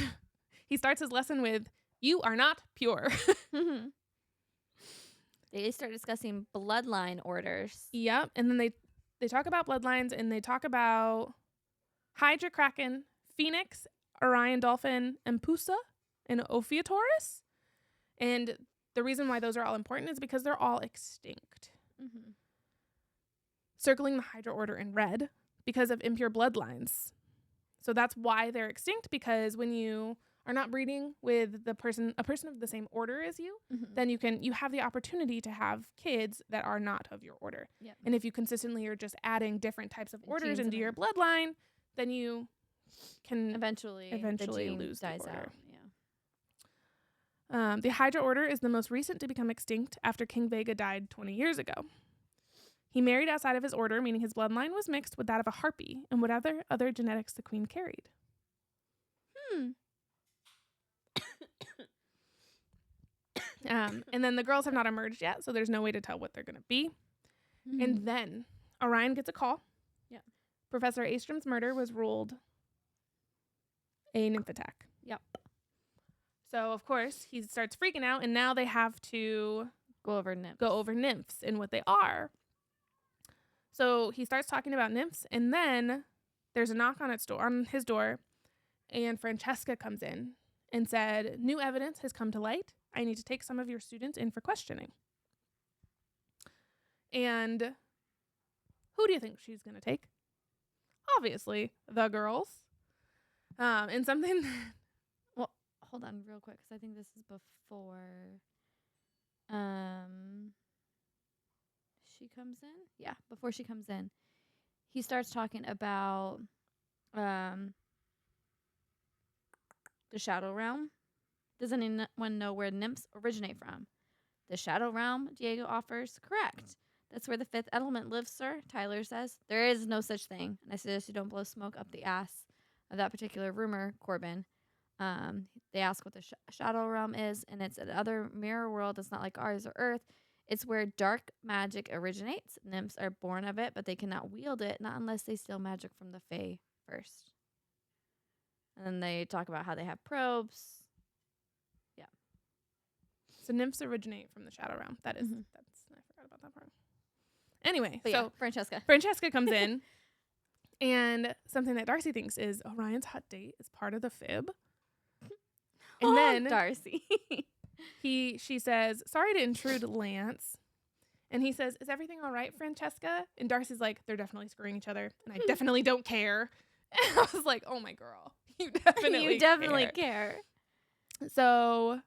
he starts his lesson with, you are not pure. They start discussing bloodline orders. Yep. And then they talk about bloodlines, and they talk about Hydra Kraken, Phoenix, Orion Dolphin, and Pusa, and Ophiutorus. And the reason why those are all important is because they're all extinct. Circling the Hydra order in red because of impure bloodlines. So that's why they're extinct, because when you are not breeding with a person of the same order as you, then you have the opportunity to have kids that are not of your order. Yep. And if you consistently are just adding different types of orders Genes into in your it. bloodline, then you can Eventually the gene lose dies the order. out. Yeah. The Hydra order is the most recent to become extinct after King Vega died 20 years ago. He married outside of his order, meaning his bloodline was mixed with that of a harpy and whatever other genetics the queen carried. And then the girls have not emerged yet, so there's no way to tell what they're going to be. And then Orion gets a call. Yeah. Professor Astrom's murder was ruled a nymph attack. Yep. So, of course, he starts freaking out, and now they have to Go over nymphs and what they are. So he starts talking about nymphs, and then there's a knock on his door, and Francesca comes in and said, "New evidence has come to light. I need to take some of your students in for questioning." And who do you think she's going to take? Obviously, the girls. And something... Well, hold on real quick, because I think this is before she comes in. Yeah, before she comes in. He starts talking about the Shadow Realm. Does anyone know where nymphs originate from? The Shadow Realm, Diego offers. Correct. That's where the fifth element lives, sir, Tyler says. There is no such thing, and I suggest you don't blow smoke up the ass of that particular rumor, Corbin. They ask what the Shadow Realm is, and it's another mirror world. It's not like ours or Earth. It's where dark magic originates. Nymphs are born of it, but they cannot wield it, not unless they steal magic from the Fae first. And then they talk about how they have probes. Yeah. So nymphs originate from the Shadow Realm. I forgot about that part. Anyway, But so yeah, Francesca comes in, and something that Darcy thinks is Orion's hot date is part of the fib. And then Darcy. she says, "Sorry to intrude, Lance." And he says, "Is everything all right, Francesca?" And Darcy's like, "They're definitely screwing each other, and I definitely don't care." And I was like, "Oh my girl, you definitely care. So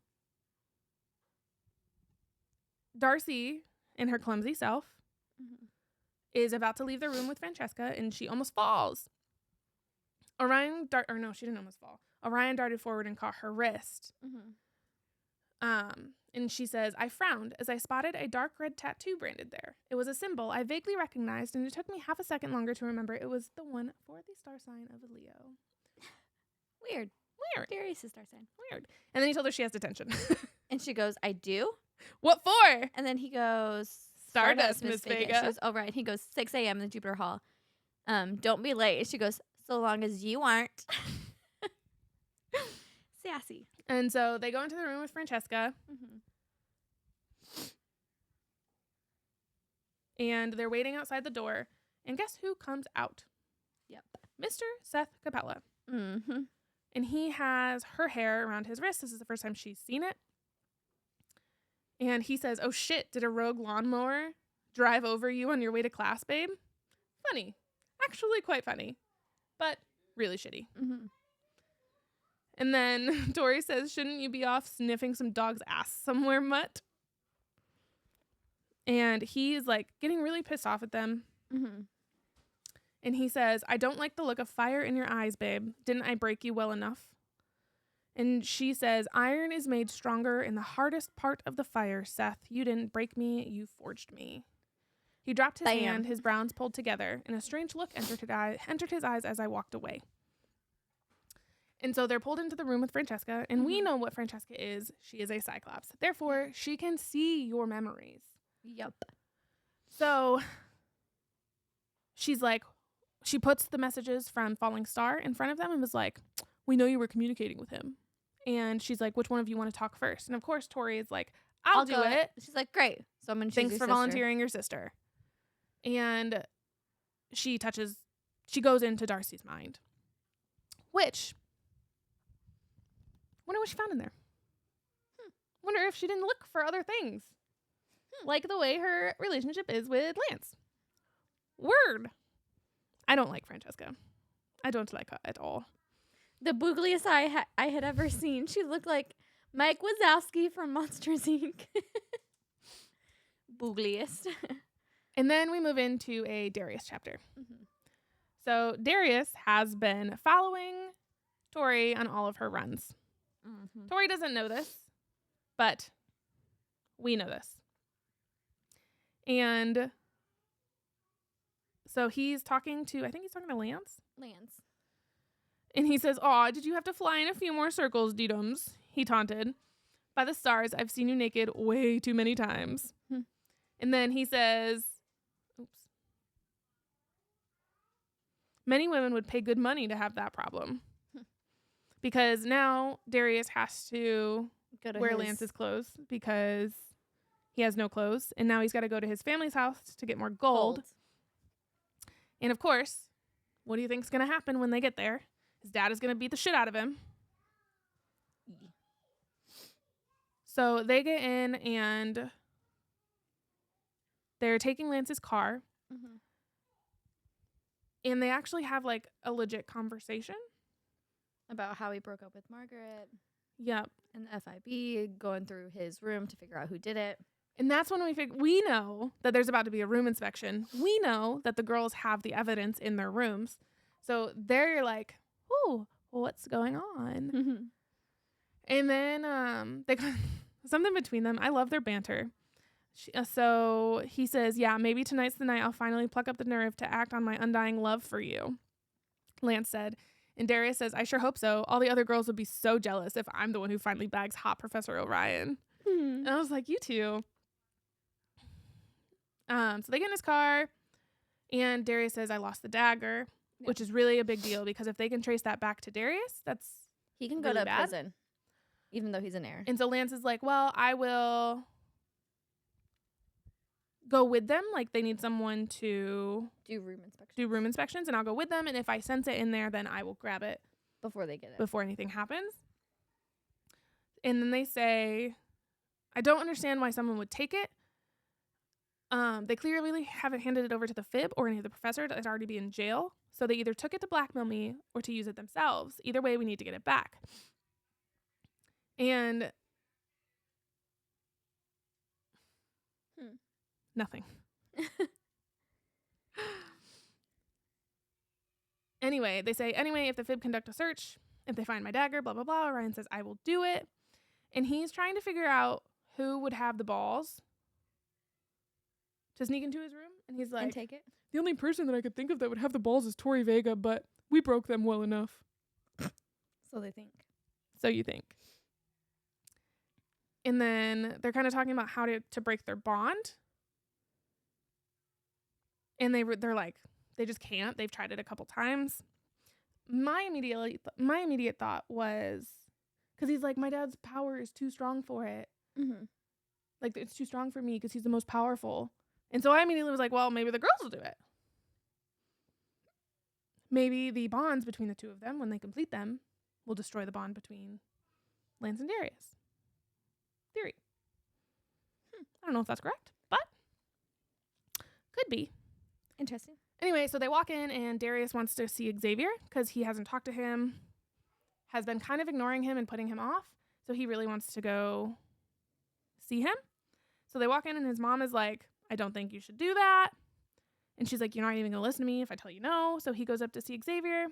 Darcy, in her clumsy self, is about to leave the room with Francesca, and she almost falls. She didn't almost fall. Orion darted forward and caught her wrist. And she says, "I frowned as I spotted a dark red tattoo branded there. It was a symbol I vaguely recognized, and it took me half a second longer to remember it was the one for the star sign of a Leo." Weird. Darius' star sign. Weird. And then he told her she has detention. And she goes, "I do?" "What for?" And then he goes, "Stardust, Miss Vega." She goes, "Oh, right." He goes, 6 a.m. in the Jupiter Hall. Don't be late. She goes, "So long as you aren't." Sassy. And so they go into the room with Francesca. And they're waiting outside the door. And guess who comes out? Yep. Mr. Seth Capella. Mm-hmm. And he has her hair around his wrist. This is the first time she's seen it. And he says, "Oh shit, did a rogue lawnmower drive over you on your way to class, babe?" Funny. Actually quite funny. But really shitty. And then Tori says, "Shouldn't you be off sniffing some dog's ass somewhere, mutt?" And he's like getting really pissed off at them. And he says, "I don't like the look of fire in your eyes, babe. Didn't I break you well enough?" And she says, "Iron is made stronger in the hardest part of the fire, Seth. You didn't break me, you forged me." He dropped his hand, his brows pulled together, and a strange look entered his eyes as I walked away. And so they're pulled into the room with Francesca, and we know what Francesca is. She is a Cyclops. Therefore, she can see your memories. Yep. So she's like, she puts the messages from Falling Star in front of them and was like, "We know you were communicating with him." And she's like, "Which one of you want to talk first?" And of course, Tori is like, I'll do it. She's like, "Great. So I'm going to choose Thanks your for sister." volunteering your sister. And she goes into Darcy's mind. Which, wonder what she found in there. Wonder if she didn't look for other things. Like the way her relationship is with Lance. Word. I don't like Francesca. I don't like her at all. The boogliest I had ever seen. She looked like Mike Wazowski from Monsters, Inc. Boogliest. And then we move into a Darius chapter. So Darius has been following Tori on all of her runs. Tori doesn't know this, but we know this. And so he's talking to, I think he's talking to Lance. And he says, "Aw, did you have to fly in a few more circles, Deedums?" He taunted. "By the stars, I've seen you naked way too many times." And then he says, "Many women would pay good money to have that problem." Because now Darius has to wear Lance's clothes because he has no clothes. And now he's got to go to his family's house to get more gold. And of course, what do you think's going to happen when they get there? His dad is going to beat the shit out of him. So they get in and they're taking Lance's car. And they actually have like a legit conversation. About how he broke up with Margaret. Yep. And the FIB going through his room to figure out who did it. And that's when we know that there's about to be a room inspection. We know that the girls have the evidence in their rooms. So they're like, "Ooh, what's going on?" And then they something between them. I love their banter. So he says, "Yeah, maybe tonight's the night I'll finally pluck up the nerve to act on my undying love for you," Lance said. And Darius says, "I sure hope so. All the other girls would be so jealous if I'm the one who finally bags hot Professor Orion." And I was like, "You too." So they get in his car, and Darius says, "I lost the dagger," which is really a big deal because if they can trace that back to Darius, he can really go to bad. prison, even though he's an heir. And so Lance is like, "Well, I will go with them. Like they need someone to do room inspections, and I'll go with them. And if I sense it in there, then I will grab it before they get it, before anything happens." And then they say, "I don't understand why someone would take it. They clearly haven't handed it over to the FIB or any of the professor that'd already be in jail. So they either took it to blackmail me or to use it themselves. Either way, we need to get it back." And nothing. Anyway, they say, if the FIB conduct a search, if they find my dagger, blah, blah, blah. Orion says, "I will do it." And he's trying to figure out who would have the balls to sneak into his room. And he's like, and take it. "The only person that I could think of that would have the balls is Tori Vega, but we broke them well enough." So they think. So you think. And then they're kind of talking about how to break their bond. And they're like, they just can't. They've tried it a couple times. My immediate thought was, because he's like, "My dad's power is too strong for it. Like, it's too strong for me because he's the most powerful." And so I immediately was like, well, maybe the girls will do it. Maybe the bonds between the two of them, when they complete them, will destroy the bond between Lance and Darius. Theory. I don't know if that's correct, but could be. Interesting. Anyway, so they walk in and Darius wants to see Xavier because he hasn't talked to him, has been kind of ignoring him and putting him off. So he really wants to go see him. So they walk in and his mom is like, "I don't think you should do that." And she's like, "You're not even going to listen to me if I tell you no." So he goes up to see Xavier.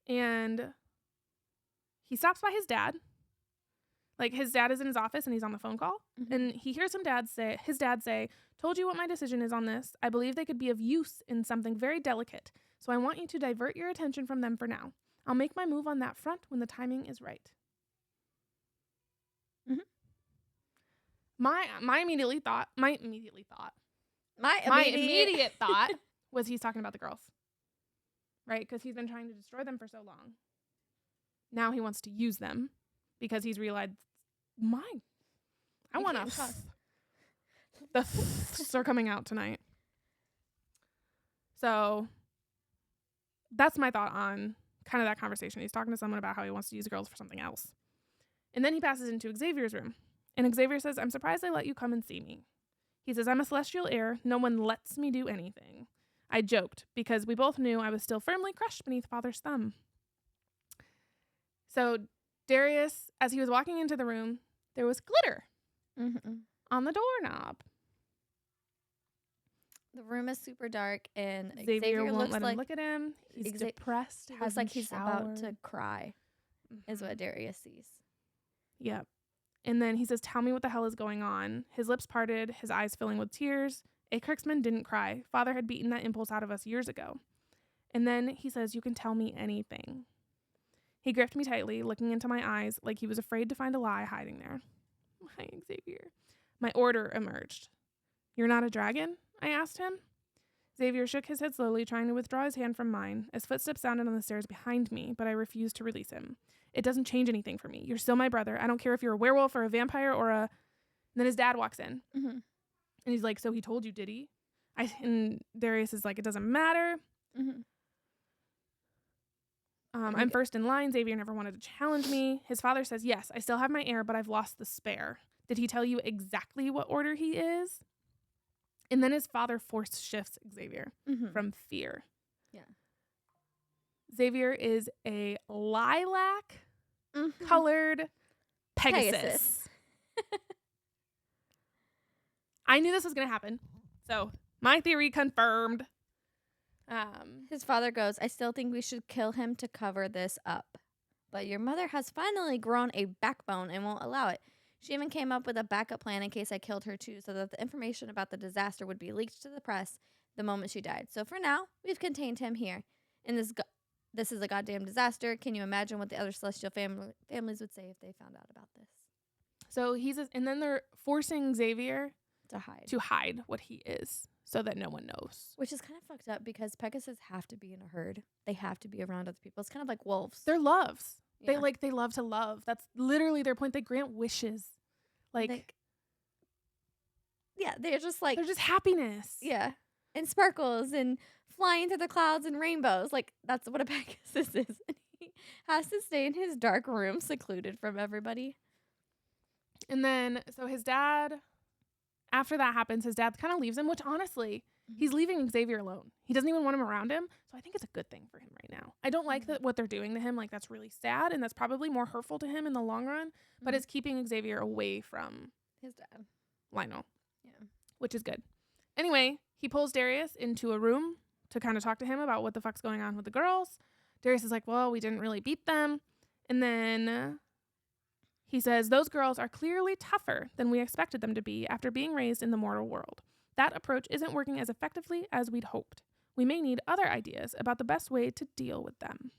And he stops by his dad. Like, his dad is in his office and he's on the phone call. And he hears his dad say, "Told you what my decision is on this. I believe they could be of use in something very delicate. So I want you to divert your attention from them for now. I'll make my move on that front when the timing is right." My immediate thought was he's talking about the girls, right? Because he's been trying to destroy them for so long. Now he wants to use them because he's realized, I want to. The th are coming out tonight. So that's my thought on kind of that conversation. He's talking to someone about how he wants to use girls for something else. And then he passes into Xavier's room. And Xavier says, "I'm surprised they let you come and see me." He says, "I'm a celestial heir. No one lets me do anything." I joked because we both knew I was still firmly crushed beneath Father's thumb. So Darius, as he was walking into the room, there was glitter on the doorknob. The room is super dark, and Xavier won't looks let like him look at him. He's depressed. looks like he's about to showered. cry, is what Darius sees. Yep. And then he says, "Tell me what the hell is going on." His lips parted, his eyes filling with tears. A Kirksman didn't cry. Father had beaten that impulse out of us years ago. And then he says, "You can tell me anything." He gripped me tightly, looking into my eyes like he was afraid to find a lie hiding there. Hi, Xavier. My order emerged. "You're not a dragon?" I asked him. Xavier shook his head slowly, trying to withdraw his hand from mine, as footsteps sounded on the stairs behind me, but I refused to release him. "It doesn't change anything for me. You're still my brother. I don't care if you're a werewolf or a vampire or a..." And then his dad walks in. And he's like, "So he told you, did he?" And Darius is like, "It doesn't matter. I'm first in line. Xavier never wanted to challenge me." His father says, "Yes, I still have my heir, but I've lost the spare." "Did he tell you exactly what order he is?" And then his father force shifts Xavier from fear. Yeah. Xavier is a lilac colored Pegasus. I knew this was going to happen. So my theory confirmed. His father goes, "I still think we should kill him to cover this up. But your mother has finally grown a backbone and won't allow it. She even came up with a backup plan in case I killed her too, so that the information about the disaster would be leaked to the press the moment she died. So for now, we've contained him here. And this is a goddamn disaster. Can you imagine what the other celestial families would say if they found out about this?" So and then they're forcing Xavier To hide. what he is so that no one knows. Which is kind of fucked up because Pegasus have to be in a herd. They have to be around other people. It's kind of like wolves. They're loves. Yeah. They love to love. That's literally their point. They grant wishes. They're just like... They're just happiness. Yeah. And sparkles and flying through the clouds and rainbows. Like, that's what a Pegasus is. And he has to stay in his dark room, secluded from everybody. And then, so his dad, after that happens, his dad kind of leaves him, which honestly, he's leaving Xavier alone. He doesn't even want him around him. So I think it's a good thing for him right now. I don't like what they're doing to him. Like, that's really sad. And that's probably more hurtful to him in the long run. But it's keeping Xavier away from his dad. Lionel. Yeah. Which is good. Anyway, he pulls Darius into a room to kind of talk to him about what the fuck's going on with the girls. Darius is like, "Well, we didn't really beat them." And then he says, "Those girls are clearly tougher than we expected them to be after being raised in the mortal world. That approach isn't working as effectively as we'd hoped. We may need other ideas about the best way to deal with them."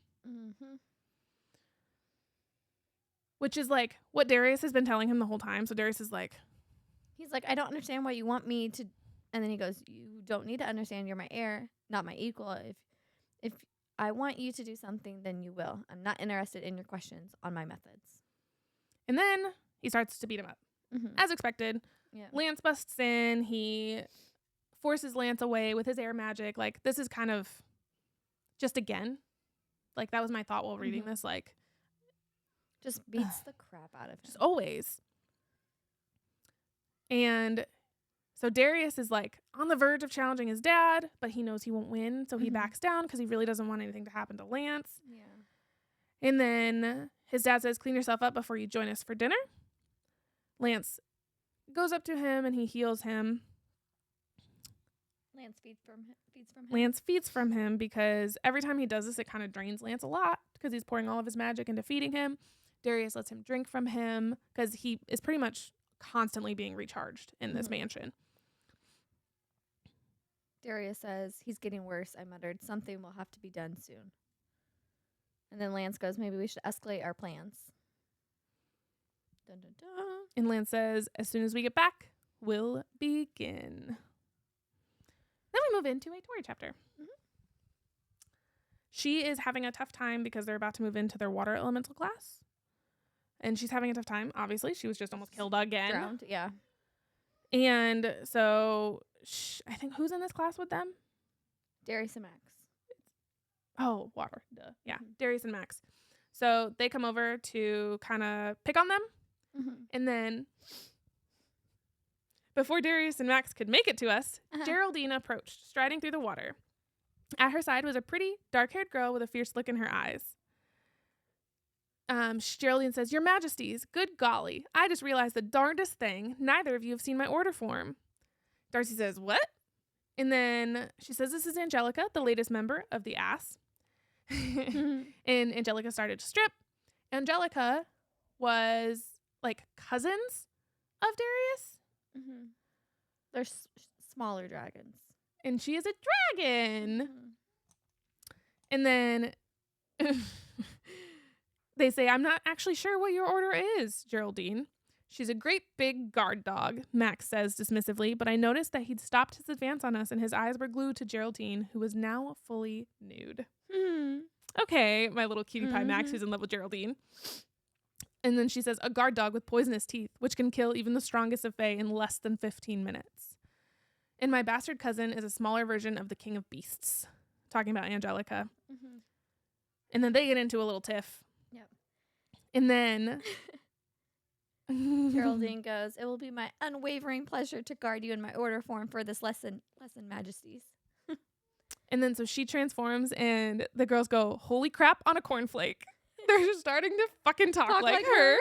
Which is like what Darius has been telling him the whole time. So Darius is like... He's like, "I don't understand why you want me to..." And then he goes, "You don't need to understand. You're my heir, not my equal. If I want you to do something, then you will. I'm not interested in your questions on my methods." And then he starts to beat him up. As expected. Yeah. Lance busts in. He forces Lance away with his air magic. Like, this is kind of just again. Like, that was my thought while reading this. Like, just beats the crap out of him. Just always. And so Darius is like on the verge of challenging his dad, but he knows he won't win. So he backs down because he really doesn't want anything to happen to Lance. Yeah. And then his dad says, "Clean yourself up before you join us for dinner." Lance goes up to him and he heals him. Lance feeds from him. Lance feeds from him because every time he does this, it kind of drains Lance a lot because he's pouring all of his magic into feeding him. Darius lets him drink from him because he is pretty much constantly being recharged in this mansion. Darius says, "He's getting worse," I muttered. "Something will have to be done soon." And then Lance goes, "Maybe we should escalate our plans." Dun, dun, dun. And Lance says, "As soon as we get back, we'll begin." Then we move into a Tori chapter. She is having a tough time because they're about to move into their water elemental class. And she's having a tough time. Obviously, she was just almost killed again. Drowned, yeah. And so I think who's in this class with them? Darcy and Max. Oh, water. Duh. Yeah, Darius and Max. So they come over to kind of pick on them. And then before Darius and Max could make it to us, Geraldine approached, striding through the water. At her side was a pretty, dark-haired girl with a fierce look in her eyes. Geraldine says, Your Majesties, good golly, I just realized the darndest thing. Neither of you have seen my order form. Darcy says, what? And then she says, this is Angelica, the latest member of the ass. And Angelica started to strip. Angelica was like cousins of Darius. Mm-hmm. They're smaller dragons. And she is a dragon. Mm-hmm. And then they say, I'm not actually sure what your order is, Geraldine. She's a great big guard dog, Max says dismissively, but I noticed that he'd stopped his advance on us and his eyes were glued to Geraldine, who was now fully nude. Okay, my little cutie pie Max, who's in love with Geraldine. And then she says, a guard dog with poisonous teeth, which can kill even the strongest of Fae in less than 15 minutes. And my bastard cousin is a smaller version of the King of Beasts, talking about Angelica. Mm-hmm. And then they get into a little tiff. Yep. And then Geraldine goes, it will be my unwavering pleasure to guard you in my order form for this lesson, Majesties. And then so she transforms and the girls go, holy crap, on a cornflake. They're just starting to fucking talk like her.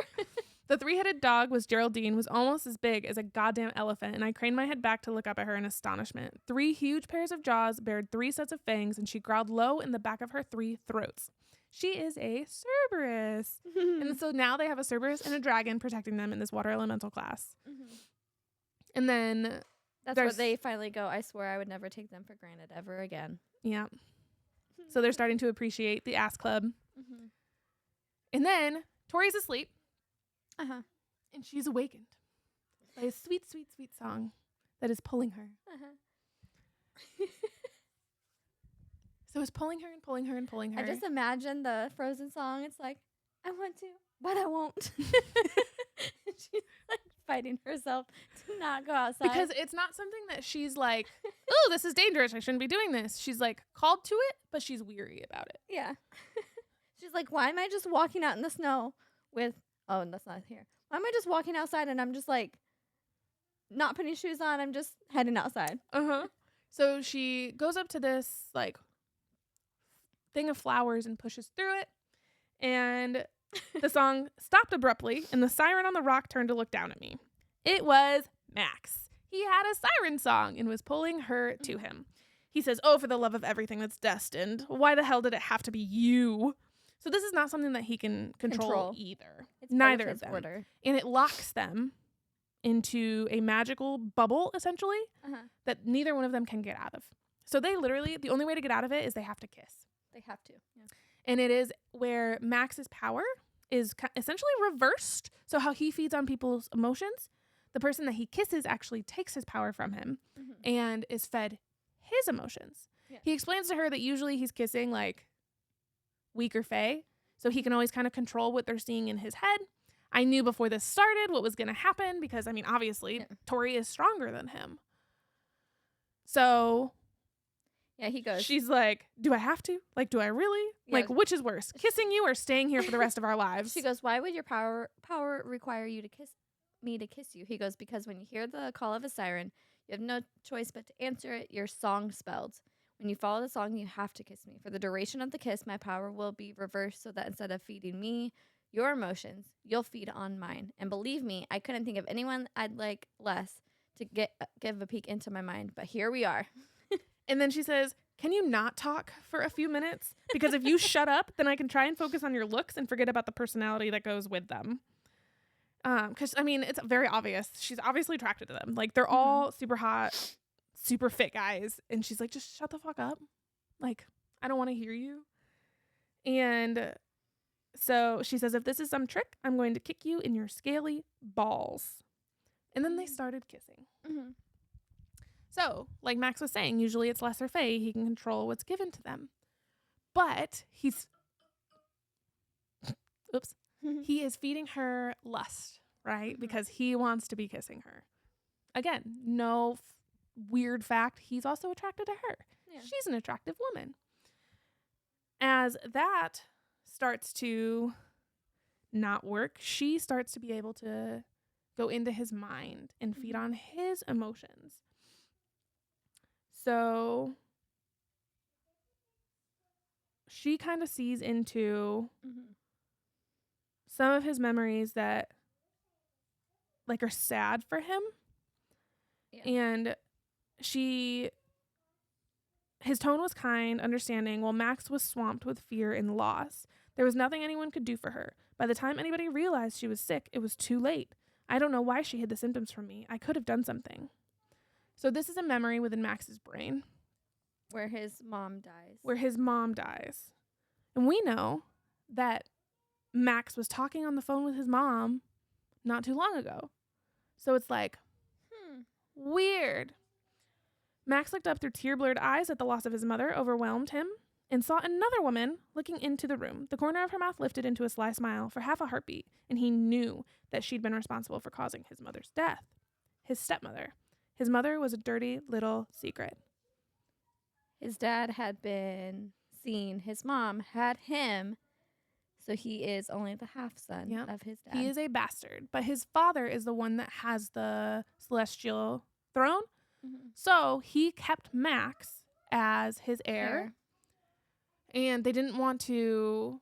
The 3-headed dog was Geraldine, was almost as big as a goddamn elephant, and I craned my head back to look up at her in astonishment. 3 huge pairs of jaws bared 3 sets of fangs, and she growled low in the back of her 3 throats. She is a Cerberus. And so now they have a Cerberus and a dragon protecting them in this water elemental class. Mm-hmm. And then that's where they finally go, I swear I would never take them for granted ever again. Yeah. So they're starting to appreciate the ass club. Mm-hmm. And then Tori's asleep. Uh-huh. And she's awakened by a sweet, sweet, sweet song that is pulling her. Uh-huh. So it's pulling her and pulling her and pulling her. I just imagine the Frozen song. It's like, I want to, but I won't. She's like fighting herself to not go outside. Because it's not something that she's like, oh, this is dangerous. I shouldn't be doing this. She's like called to it, but she's weary about it. Yeah. She's like, why am I just walking out in the snow with, oh, and that's not here. Why am I just walking outside and I'm just like not putting shoes on? I'm just heading outside. Uh-huh. So she goes up to this like thing of flowers and pushes through it. And the song stopped abruptly and the siren on the rock turned to look down at me. It was Max. He had a siren song and was pulling her to him. He says, oh, for the love of everything that's destined. Why the hell did it have to be you? So this is not something that he can control. Either. It's neither of them. Order. And it locks them into a magical bubble, essentially, that neither one of them can get out of. So they literally, the only way to get out of it is they have to kiss. They have to. Yeah. And it is where Max's power is essentially reversed. So how he feeds on people's emotions, the person that he kisses actually takes his power from him and is fed his emotions. Yeah. He explains to her that usually he's kissing like weaker Fae, so he can always kind of control what they're seeing in his head. I knew before this started what was going to happen because, I mean, obviously, Tori is stronger than him. So, yeah, he goes. She's like, do I have to? Like, do I really? Yeah. Like, which is worse, kissing you or staying here for the rest of our lives? She goes, why would your power require you to kiss me to kiss you? He goes, because when you hear the call of a siren, you have no choice but to answer it. Your song spelled. When you follow the song, you have to kiss me. For the duration of the kiss, my power will be reversed so that instead of feeding me your emotions, you'll feed on mine. And believe me, I couldn't think of anyone I'd like less to give a peek into my mind. But here we are. And then she says, can you not talk for a few minutes? Because if you shut up, then I can try and focus on your looks and forget about the personality that goes with them. Because, I mean, it's very obvious. She's obviously attracted to them. Like, they're all super hot, super fit guys. And she's like, just shut the fuck up. Like, I don't want to hear you. And so she says, if this is some trick, I'm going to kick you in your scaly balls. And then they started kissing. Mm-hmm. So, like Max was saying, usually it's lesser Fae. He can control what's given to them. But he's... Oops. He is feeding her lust, right? Because he wants to be kissing her. Again, no weird fact. He's also attracted to her. Yeah. She's an attractive woman. As that starts to not work, she starts to be able to go into his mind and feed on his emotions. So she kind of sees into some of his memories that like are sad for him. Yeah. And his tone was kind, understanding, while Max was swamped with fear and loss. There was nothing anyone could do for her. By the time anybody realized she was sick, it was too late. I don't know why she hid the symptoms from me. I could have done something. So this is a memory within Max's brain. Where his mom dies. And we know that Max was talking on the phone with his mom not too long ago. So it's like, weird. Max looked up through tear-blurred eyes at the loss of his mother, overwhelmed him, and saw another woman looking into the room. The corner of her mouth lifted into a sly smile for half a heartbeat, and he knew that she'd been responsible for causing his mother's death. His stepmother. His mother was a dirty little secret. His dad had been seen. His mom had him. So he is only the half-son of his dad. He is a bastard, but his father is the one that has the celestial throne. So he kept Max as his heir. And they didn't want to,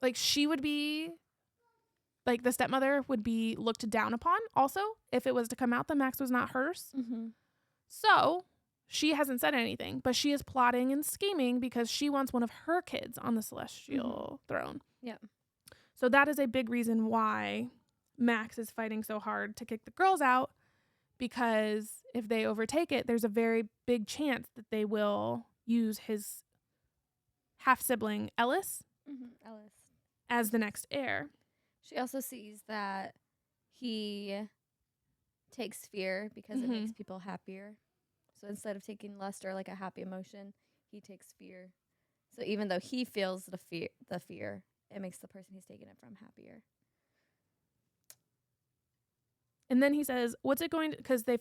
like, she would be, like, the stepmother would be looked down upon also if it was to come out that Max was not hers. So she hasn't said anything, but she is plotting and scheming because she wants one of her kids on the celestial throne. Yeah. So that is a big reason why Max is fighting so hard to kick the girls out, because if they overtake it, there's a very big chance that they will use his half-sibling Ellis as the next heir. She also sees that he takes fear because it makes people happier. So instead of taking lust or like a happy emotion, he takes fear. So even though he feels the fear, it makes the person he's taking it from happier. And then he says, what's it going to, because they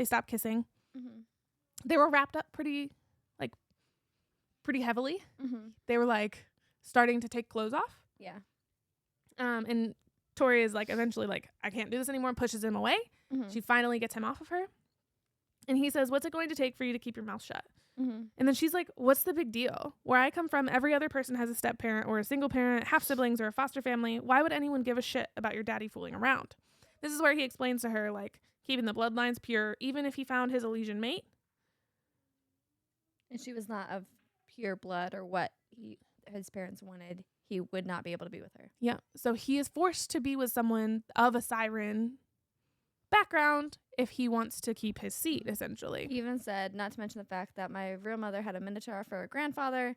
stopped kissing. They were wrapped up pretty heavily. They were like starting to take clothes off. Yeah. And Tori is like eventually like, I can't do this anymore, pushes him away. She finally gets him off of her. And he says, what's it going to take for you to keep your mouth shut? And then she's like, what's the big deal? Where I come from, every other person has a step parent or a single parent, half siblings or a foster family. Why would anyone give a shit about your daddy fooling around? This is where he explains to her, like, keeping the bloodlines pure, even if he found his Elysian mate. And she was not of pure blood or what his parents wanted. He would not be able to be with her. Yeah. So he is forced to be with someone of a siren background if he wants to keep his seat, essentially. He even said, not to mention the fact that my real mother had a Minotaur for a grandfather.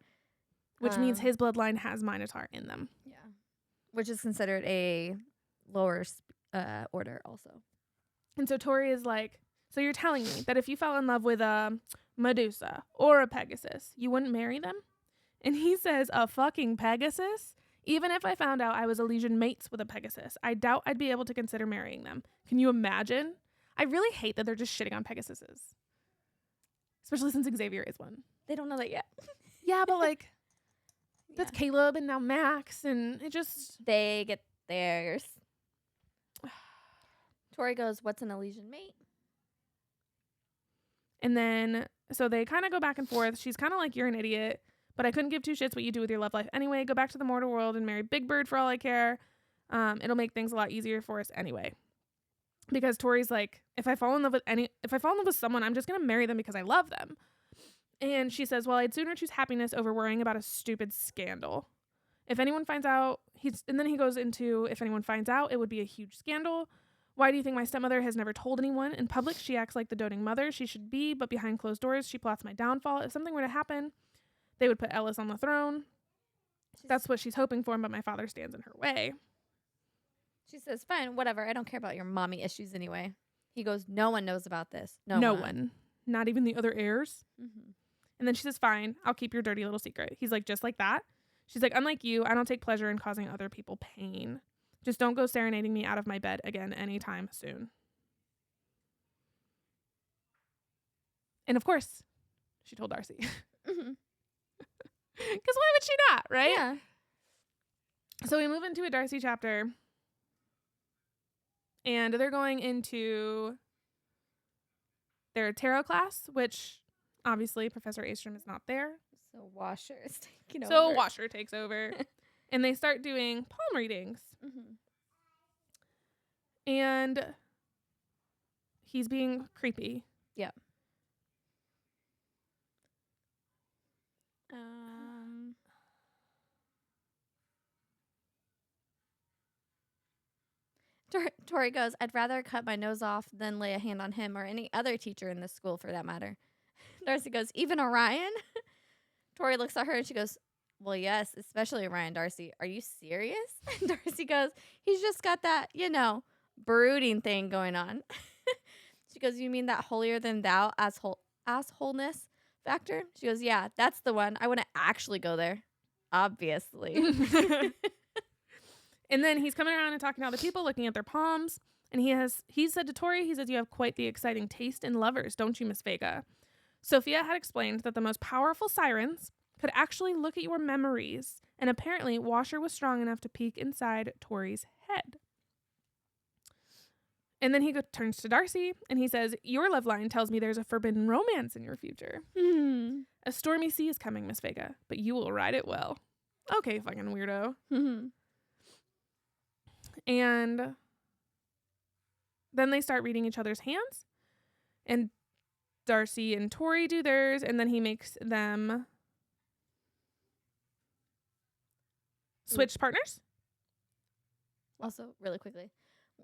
Which means his bloodline has Minotaur in them. Yeah. Which is considered a lower order also. And so Tori is like, so you're telling me that if you fell in love with a Medusa or a Pegasus, you wouldn't marry them? And he says, a fucking Pegasus? Even if I found out I was Elysian mates with a Pegasus, I doubt I'd be able to consider marrying them. Can you imagine? I really hate that they're just shitting on Pegasuses. Especially since Xavier is one. They don't know that yet. Yeah, but like, that's Caleb and now Max, and it just... They get theirs. Tori goes, what's an Elysian mate? And then, so they kind of go back and forth. She's kind of like, you're an idiot, but I couldn't give two shits what you do with your love life anyway. Go back to the mortal world and marry Big Bird for all I care. It'll make things a lot easier for us anyway. Because Tori's like, if I fall in love with someone, I'm just going to marry them because I love them. And she says, well, I'd sooner choose happiness over worrying about a stupid scandal. If anyone finds out, and then he goes into, if anyone finds out, it would be a huge scandal. Why do you think my stepmother has never told anyone? In public, she acts like the doting mother she should be, but behind closed doors, she plots my downfall. If something were to happen, they would put Ellis on the throne. That's what she's hoping for, but my father stands in her way. She says, fine, whatever. I don't care about your mommy issues anyway. He goes, no one knows about this. No one. Not even the other heirs. And then she says, fine, I'll keep your dirty little secret. He's like, just like that? She's like, unlike you, I don't take pleasure in causing other people pain. Just don't go serenading me out of my bed again anytime soon. And of course, she told Darcy. Because why would she not, right? Yeah. So we move into a Darcy chapter. And they're going into their tarot class, which obviously Professor Astrom is not there. So Washer is taking over. So Washer takes over. And they start doing palm readings. And he's being creepy. Yep. Tori goes, I'd rather cut my nose off than lay a hand on him or any other teacher in this school for that matter. Darcy goes, even Orion? Tori looks at her and she goes, well, yes, especially Orion, Darcy. Are you serious? And Darcy goes, he's just got that, brooding thing going on. She goes, you mean that holier than thou assholeness factor? She goes, yeah, that's the one. I wouldn't actually go there. Obviously. And then he's coming around and talking to other people, looking at their palms. And he said to Tori, he says, you have quite the exciting taste in lovers, don't you, Miss Vega? Sophia had explained that the most powerful sirens could actually look at your memories. And apparently, Washer was strong enough to peek inside Tori's head. And then he turns to Darcy and he says, your love line tells me there's a forbidden romance in your future. A stormy sea is coming, Miss Vega, but you will ride it well. Okay, fucking weirdo. And then they start reading each other's hands. And Darcy and Tori do theirs. And then he makes them switch partners. Also, really quickly,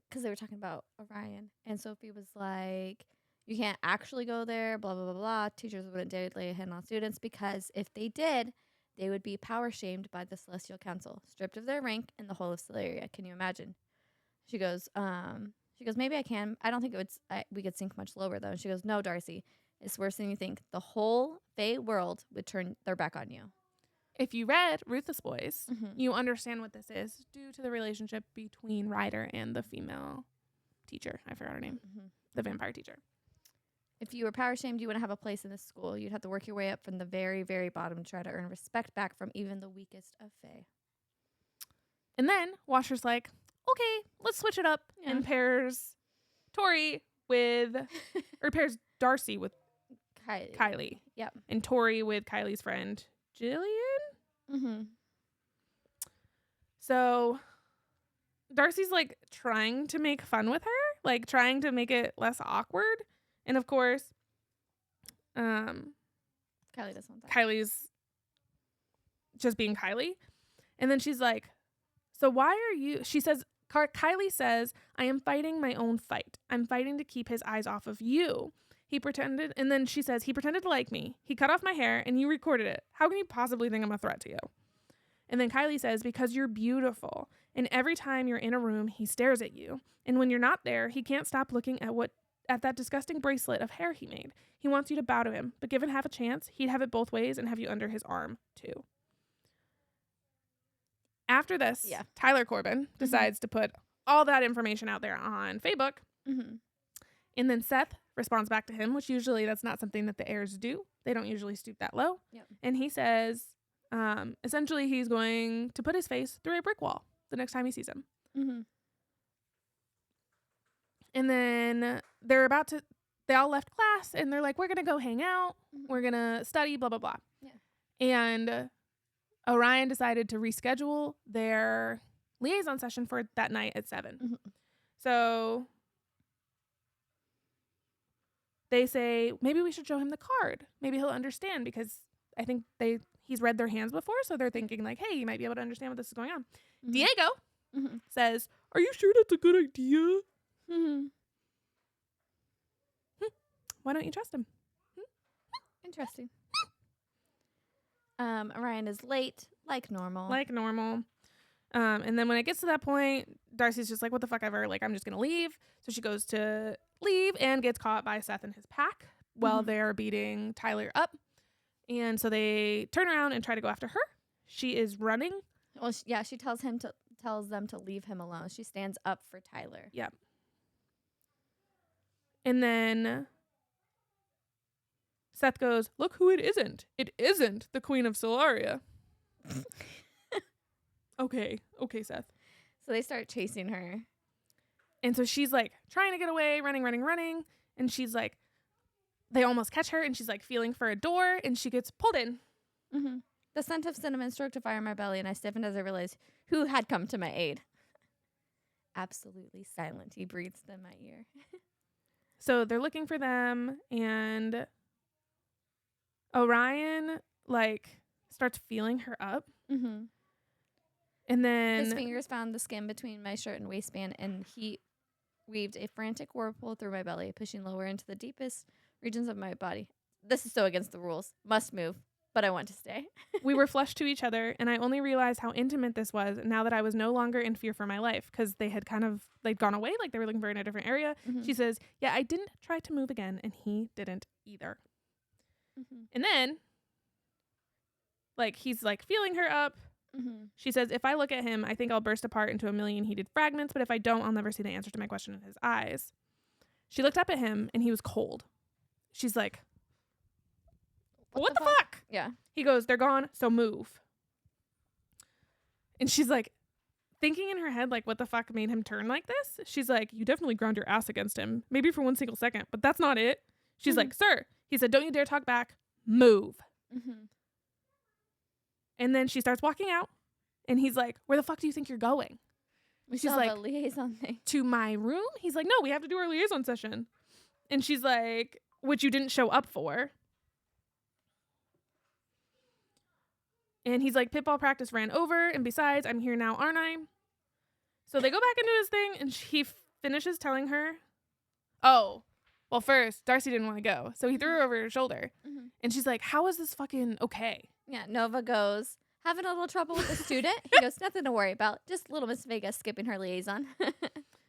because they were talking about Orion. And Sophie was like, you can't actually go there, blah, blah, blah, blah. Teachers wouldn't dare lay a hand on students because if they did, they would be power shamed by the Celestial Council, stripped of their rank in the whole of Celeria. Can you imagine? She goes, maybe I can. I don't think we could sink much lower though. And she goes, no, Darcy, it's worse than you think. The whole Fae world would turn their back on you. If you read Ruthless Boys, you understand what this is due to the relationship between Ryder and the female teacher. I forgot her name. The vampire teacher. If you were power shamed, you wouldn't have a place in this school. You'd have to work your way up from the very, very bottom to try to earn respect back from even the weakest of Fae. And then Washer's like, okay, let's switch it up. Yeah. And pairs Tori with, or pairs Darcy with Kylie. Yep. And Tori with Kylie's friend, Jillian? So Darcy's like trying to make fun with her, like trying to make it less awkward. And of course, Kylie doesn't want that. Kylie's just being Kylie. And then she's like, so why are you, she says, Kylie says, I am fighting my own fight. I'm fighting to keep his eyes off of you. He pretended, and then she says, he pretended to like me. He cut off my hair and you recorded it. How can you possibly think I'm a threat to you? And then Kylie says, because you're beautiful. And every time you're in a room, he stares at you. And when you're not there, he can't stop looking at that disgusting bracelet of hair he made. He wants you to bow to him, but given half a chance, he'd have it both ways and have you under his arm too. After this, Tyler Corbin decides to put all that information out there on Facebook. And then Seth responds back to him, which usually that's not something that the heirs do. They don't usually stoop that low. And he says, essentially, he's going to put his face through a brick wall the next time he sees him. And then they all left class and they're like, we're going to go hang out. We're going to study, blah, blah, blah. And Orion decided to reschedule their liaison session for that night at 7. So they say, maybe we should show him the card. Maybe he'll understand, because I think he's read their hands before. So they're thinking like, hey, you might be able to understand what this is going on. Diego says, are you sure that's a good idea? Why don't you trust him? Interesting. Orion is late, like normal. And then when it gets to that point, Darcy's just like, what the fuck ever. Like, I'm just going to leave. So she goes to leave and gets caught by Seth and his pack while they're beating Tyler up. And so they turn around and try to go after her. She is running. Well, she tells them to leave him alone. She stands up for Tyler. Yep. And then Seth goes, look who it isn't. It isn't the Queen of Solaria. Okay, Seth. So they start chasing her. And so she's like trying to get away, running. And she's like, they almost catch her and she's like feeling for a door and she gets pulled in. The scent of cinnamon stroked a fire in my belly and I stiffened as I realized who had come to my aid. absolutely silent. He breathes in my ear. So they're looking for them, and Orion, like, starts feeling her up. Mm-hmm. And then His fingers found the skin between my shirt and waistband, and he weaved a frantic whirlpool through my belly, pushing lower into the deepest regions of my body. This is so against the rules. Must move, but I want to stay. we were flushed to each other, and I only realized how intimate this was now that I was no longer in fear for my life, because they had they'd gone away, like they were looking for her in a different area. Mm-hmm. She says, yeah, I didn't try to move again, and he didn't either. Mm-hmm. And then, like, he's, like, feeling her up. Mm-hmm. She says, if I look at him, I think I'll burst apart into a million heated fragments, but if I don't, I'll never see the answer to my question in his eyes. She looked up at him, and he was cold. She's like, what the fuck? Yeah. He goes, they're gone, so move. And she's like, thinking in her head, like, what the fuck made him turn like this? She's like, you definitely ground your ass against him, maybe for 1 single second, but that's not it. She's like, sir. He said, don't you dare talk back. Move. Mm-hmm. And then she starts walking out, and he's like, where the fuck do you think you're going? We She's still like, have a liaison thing. to my room? He's like, no, we have to do our liaison session. And she's like, which you didn't show up for. And he's like, pitball practice ran over, and besides, I'm here now, aren't I? So they go back into his thing, and he finishes telling her, oh, well, first, Darcy didn't want to go, so he threw her over her shoulder. Mm-hmm. And she's like, how is this fucking okay? Yeah, Nova goes, having a little trouble with the student. He goes, nothing to worry about. Just little Miss Vega skipping her liaison.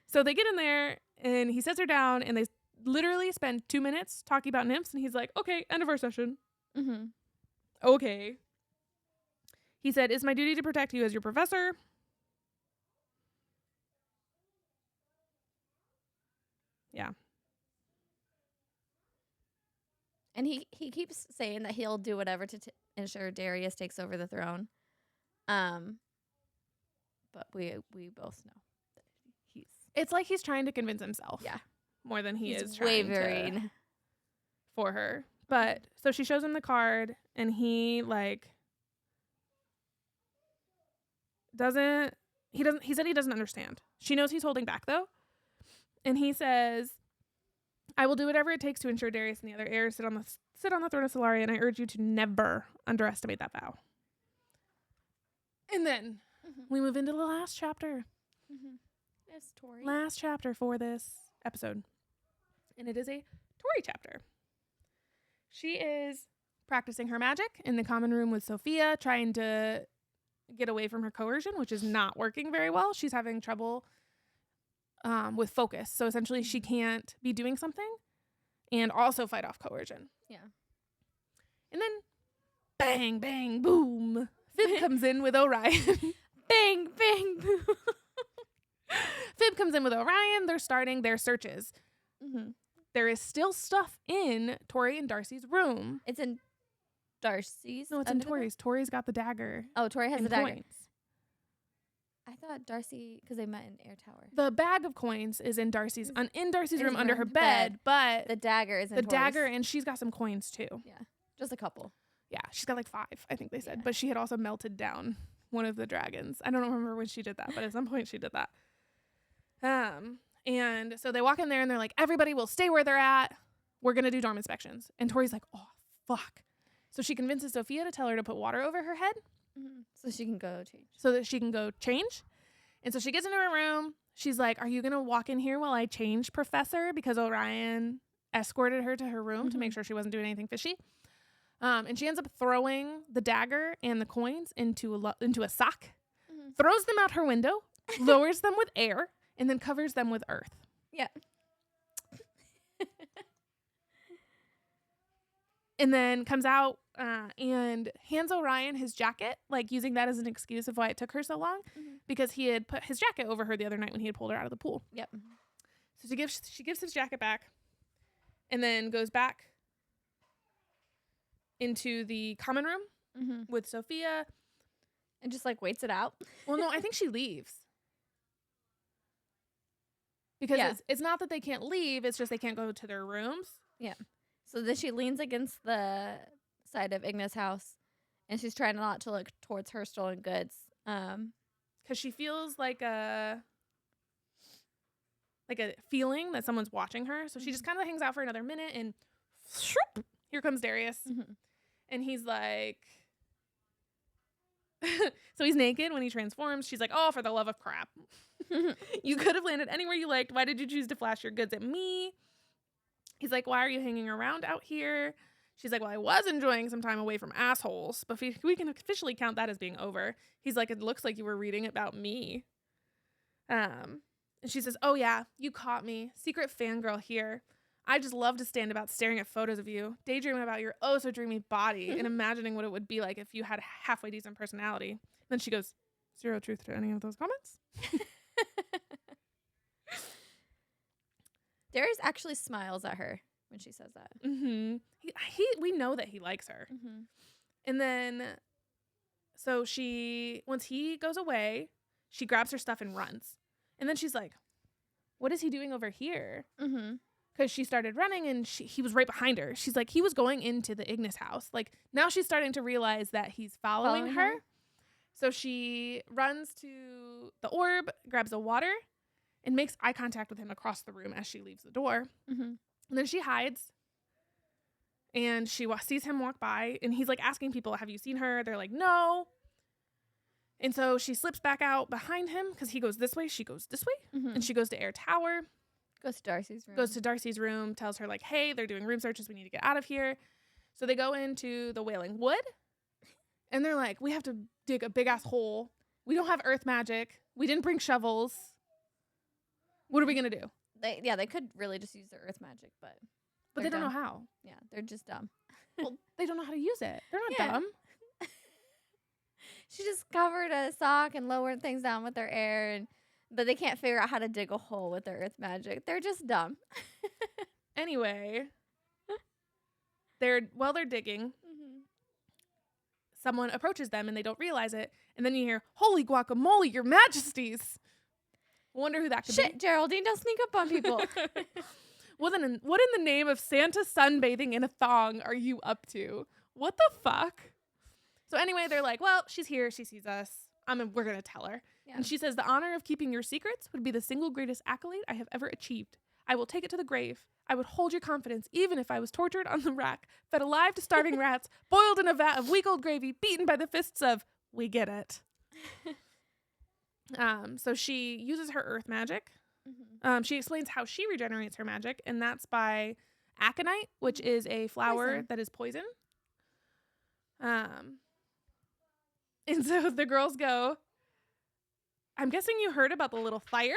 So they get in there, and he sets her down, and they literally spend 2 minutes talking about nymphs, and he's like, okay, end of our session. Mm-hmm. Okay. He said, it's my duty to protect you as your professor. Yeah. And he keeps saying that he'll do whatever to ensure Darius takes over the throne. But we both know that he's... It's like he's trying to convince himself. Yeah. More than he is trying wavering to for her. But so she shows him the card, and he like he said he doesn't understand. She knows he's holding back though. And he says, I will do whatever it takes to ensure Darius and the other heirs sit on the throne of Solaria, and I urge you to never underestimate that vow. And then we move into the last chapter. Mm-hmm. It's Tori. Last chapter for this episode. And it is a Tori chapter. She is practicing her magic in the common room with Sophia, trying to get away from her coercion, which is not working very well. She's having trouble with focus. So essentially she can't be doing something and also fight off coercion. Yeah. And then bang, bang, boom. Fib comes in with Orion. Bang, bang, boom. Fib comes in with Orion. They're starting their searches. Mm-hmm. There is still stuff in Tori and Darcy's room. It's in Darcy's? No, it's in Tori's. Tori's got the dagger. Oh, Tori has and the dagger. coins. I thought Darcy, because they met in Air Tower. The bag of coins is in Darcy's room under her bed. bed, but The dagger is in the Tori's. dagger, and she's got some coins too. Yeah, just a couple. Yeah, she's got like 5, I think they said. Yeah. But she had also melted down one of the dragons. I don't remember when she did that, but at some point she did that. And so they walk in there and they're like, everybody will stay where they're at. We're going to do dorm inspections. And Tori's like, oh, fuck. So she convinces Sophia to tell her to put water over her head. Mm-hmm. So she can go change. So that she can go change. And so she gets into her room. She's like, are you going to walk in here while I change, Professor? Because Orion escorted her to her room to make sure she wasn't doing anything fishy. And she ends up throwing the dagger and the coins into a sock, throws them out her window, lowers them with air, and then covers them with earth. Yeah. And then comes out and hands Orion his jacket, like using that as an excuse of why it took her so long, because he had put his jacket over her the other night when he had pulled her out of the pool. Yep. So she gives his jacket back and then goes back into the common room with Sophia. And just like waits it out. Well, no, I think she leaves. Because it's not that they can't leave, it's just they can't go to their rooms. Yeah. So then she leans against the side of Igna's house, and she's trying not to look towards her stolen goods. Because she feels like a like a feeling that someone's watching her. So she just kind of hangs out for another minute, and shoop, here comes Darius. And he's like, so he's naked when he transforms. She's like, oh, for the love of crap. You could have landed anywhere you liked. Why did you choose to flash your goods at me? He's like, why are you hanging around out here? She's like, well, I was enjoying some time away from assholes, but we can officially count that as being over. He's like, it looks like you were reading about me. And she says, oh yeah, you caught me. Secret fangirl here. I just love to stand about staring at photos of you, daydreaming about your oh so dreamy body, and imagining what it would be like if you had a halfway decent personality. Then she goes, zero truth to any of those comments. Darius actually smiles at her when she says that. We know that he likes her. And then, so once he goes away, she grabs her stuff and runs. And then she's like, what is he doing over here? Because she started running and he was right behind her. She's like, he was going into the Ignis house. Like, now she's starting to realize that he's following her. So she runs to the orb, grabs the water, and makes eye contact with him across the room as she leaves the door. And then she hides. And she sees him walk by. And he's like asking people, have you seen her? They're like, no. And so she slips back out behind him because he goes this way. She goes this way. And she goes to Air Tower. Goes to Darcy's room. Goes to Darcy's room, tells her, like, hey, they're doing room searches. We need to get out of here. So they go into the Wailing Wood. And they're like, we have to dig a big-ass hole. We don't have earth magic. We didn't bring shovels. What are we going to do? They could really just use their earth magic, but they don't know how. Yeah, they're just dumb. Well, they don't know how to use it. They're not dumb. She just covered a sock and lowered things down with their air, but they can't figure out how to dig a hole with their earth magic. They're just dumb. Anyway, while they're digging, someone approaches them and they don't realize it. And then you hear, holy guacamole, your majesties. Wonder who that could be. Shit, Geraldine, don't sneak up on people. Well, then, what in the name of Santa sunbathing in a thong are you up to? What the fuck? So anyway, they're like, well, she's here. She sees us. We're going to tell her. Yeah. And she says, the honor of keeping your secrets would be the single greatest accolade I have ever achieved. I will take it to the grave. I would hold your confidence even if I was tortured on the rack, fed alive to starving rats, boiled in a vat of weak old gravy, beaten by the fists of, we get it. So she uses her earth magic. She explains how she regenerates her magic, and that's by aconite, which is a flower that is poison. And so the girls go, I'm guessing you heard about the little fire?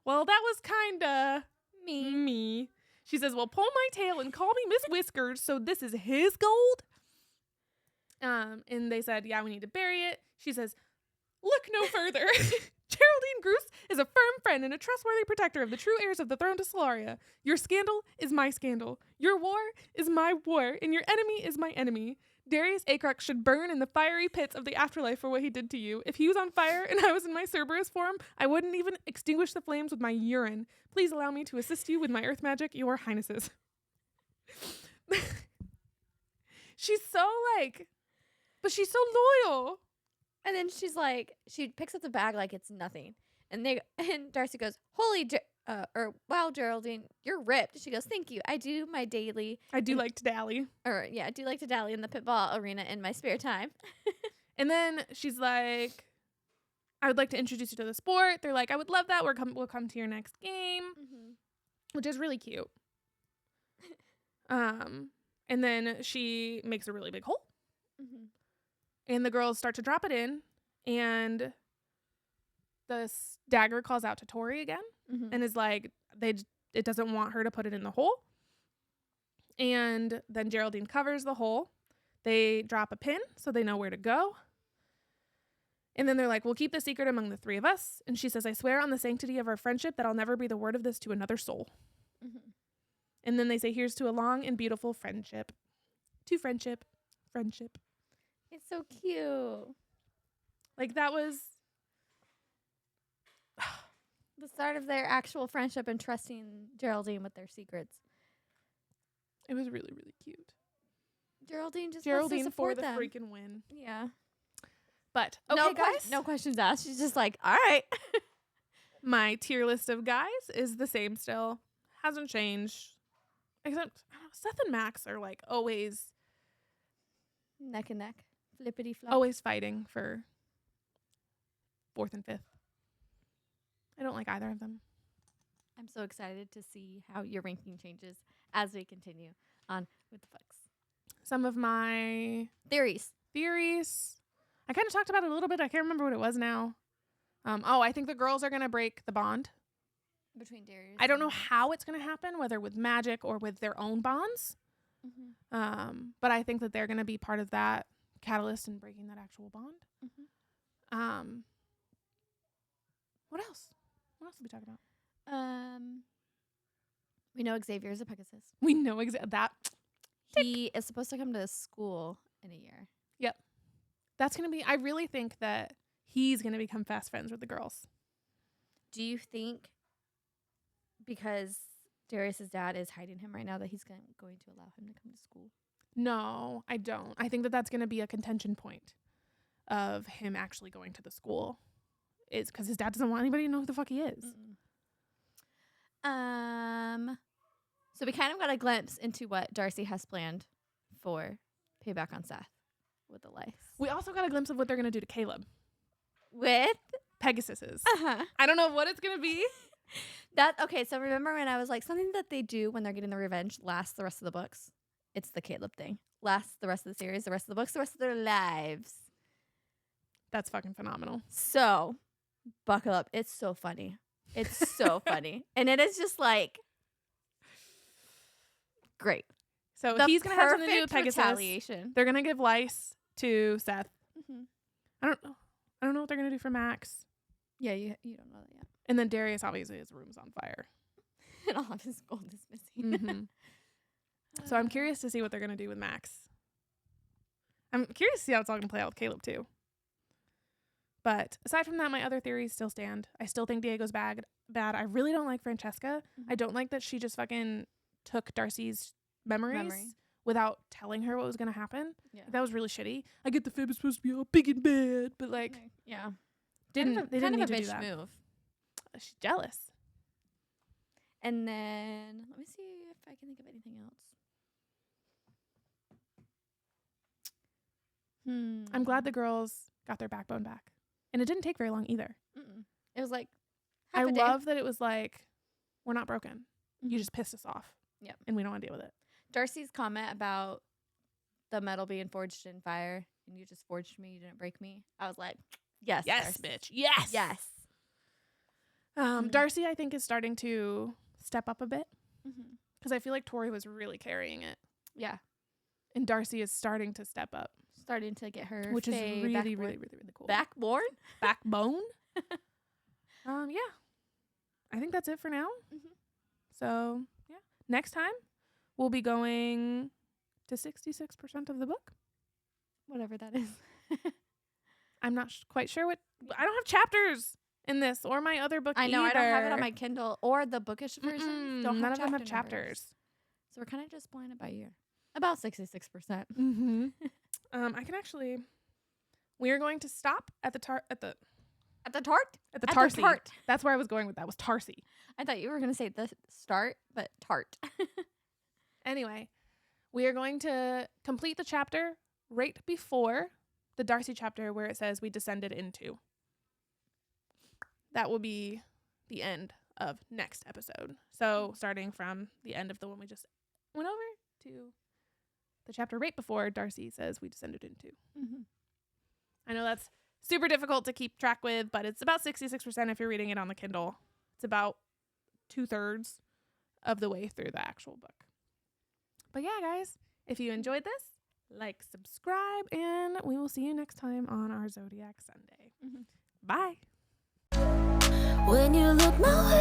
Well, that was kind of me. She says, well, pull my tail and call me Miss Whiskers, so this is his gold? And they said, yeah, we need to bury it. She says, look no further. Geraldine Groose is a firm friend and a trustworthy protector of the true heirs of the throne to Solaria. Your scandal is my scandal. Your war is my war, and your enemy is my enemy. Darius Acrux should burn in the fiery pits of the afterlife for what he did to you. If he was on fire and I was in my Cerberus form, I wouldn't even extinguish the flames with my urine. Please allow me to assist you with my earth magic, your highnesses. She's so but she's so loyal. And then she's like, she picks up the bag like it's nothing. And Darcy goes, wow, Geraldine, you're ripped. She goes, thank you. I do like to dally. I do like to dally in the pitball arena in my spare time. And then she's like, I would like to introduce you to the sport. They're like, I would love that. We'll come to your next game, which is really cute. And then she makes a really big hole. And the girls start to drop it in, and the dagger calls out to Tori again and is like, it doesn't want her to put it in the hole. And then Geraldine covers the hole. They drop a pin so they know where to go. And then they're like, we'll keep the secret among the three of us. And she says, I swear on the sanctity of our friendship that I'll never breathe a word of this to another soul. And then they say, here's to a long and beautiful friendship. To friendship. It's so cute. Like, that was the start of their actual friendship and trusting Geraldine with their secrets. It was really, really cute. Geraldine wants to support for the them. freaking win. Yeah. But, okay, guys. No questions asked. She's just like, all right. My tier list of guys is the same still. Hasn't changed. Except Seth and Max are like always Neck and neck. Flippity flop. always fighting for 4th and 5th. I don't like either of them. I'm so excited to see how your ranking changes as we continue on with the books. Some of my Theories. I kind of talked about it a little bit. I can't remember what it was now. I think the girls are going to break the bond. Between Darius. I don't know how it's going to happen, whether with magic or with their own bonds. Mm-hmm. But I think that they're going to be part of that catalyst in breaking that actual bond. Mm-hmm. What else? What else did we talk about? We know Xavier's a Pegasus. We know that. He is supposed to come to school in a year. That's going to be, I really think that he's going to become fast friends with the girls. Do you think because Darius's dad is hiding him right now that he's going to allow him to come to school? No, I don't. I think that that's going to be a contention point of him actually going to the school. Is because his dad doesn't want anybody to know who the fuck he is. So we kind of got a glimpse into what Darcy has planned for payback on Seth with the lice. We also got a glimpse of what they're going to do to Caleb. With Pegasuses. Uh-huh. I don't know what it's going to be. Okay, so remember when I was like, something that they do when they're getting the revenge lasts the rest of the books? It's the Caleb thing. Lasts the rest of the series, the rest of the books, the rest of their lives. That's fucking phenomenal. So, buckle up. It's so funny. It's so funny. And it is just like, great. So The he's going to have something to do with perfect Pegasus. retaliation. They're going to give lice to Seth. Mm-hmm. I don't know what they're going to do for Max. Yeah, you don't know that yet. And then Darius, obviously, his room's on fire. And all of his gold is missing. Mm-hmm. So I'm curious to see what they're going to do with Max. I'm curious to see how it's all going to play out with Caleb, too. But aside from that, my other theories still stand. I still think Diego's bad. I really don't like Francesca. Mm-hmm. I don't like that she just fucking took Darcy's memories without telling her what was going to happen. Yeah. That was really shitty. I get the fib is supposed to be all big and bad, but like, yeah. they didn't kind need of to a do bitch that. move. She's jealous. And then let me see if I can think of anything else. I'm glad the girls got their backbone back. And it didn't take very long either. It was like I half a day. love that it was like, we're not broken. Mm-hmm. You just pissed us off. Yep. And we don't want to deal with it. Darcy's comment about the metal being forged in fire and you just forged me, you didn't break me. I was like, yes, Yes, Darcy. bitch. Yes. Yes. Darcy, I think, is starting to step up a bit. Mm-hmm. Because I feel like Tori was really carrying it. Yeah. And Darcy is starting to step up. Starting to get her Which is Fae really, backborn. really, really, really cool. Backborn? Backbone? Yeah. I think that's it for now. Mm-hmm. So, yeah. Next time, we'll be going to 66% of the book. Whatever that is. I'm not quite sure what... I don't have chapters in this or my other book I know. either. I don't have it on my Kindle or the bookish version. None of them have chapters. So we're kind of just playing it by ear. About 66%. Mm-hmm. I can actually... We are going to stop at the At the tart? At the At Tarsi. the tart. That's where I was going with that, was Tarsi. I thought you were going to say the start, but tart. Anyway, we are going to complete the chapter right before the Darcy chapter where it says we descended into. That will be the end of next episode. So starting from the end of the one we just went over to the chapter right before Darcy says we descended into. Mm-hmm. I know that's super difficult to keep track with, but it's about 66% if you're reading it on the Kindle. It's about 2/3 of the way through the actual book. But yeah, guys, if you enjoyed this, like, subscribe, and we will see you next time on our Zodiac Sunday. Mm-hmm. Bye. When you look my way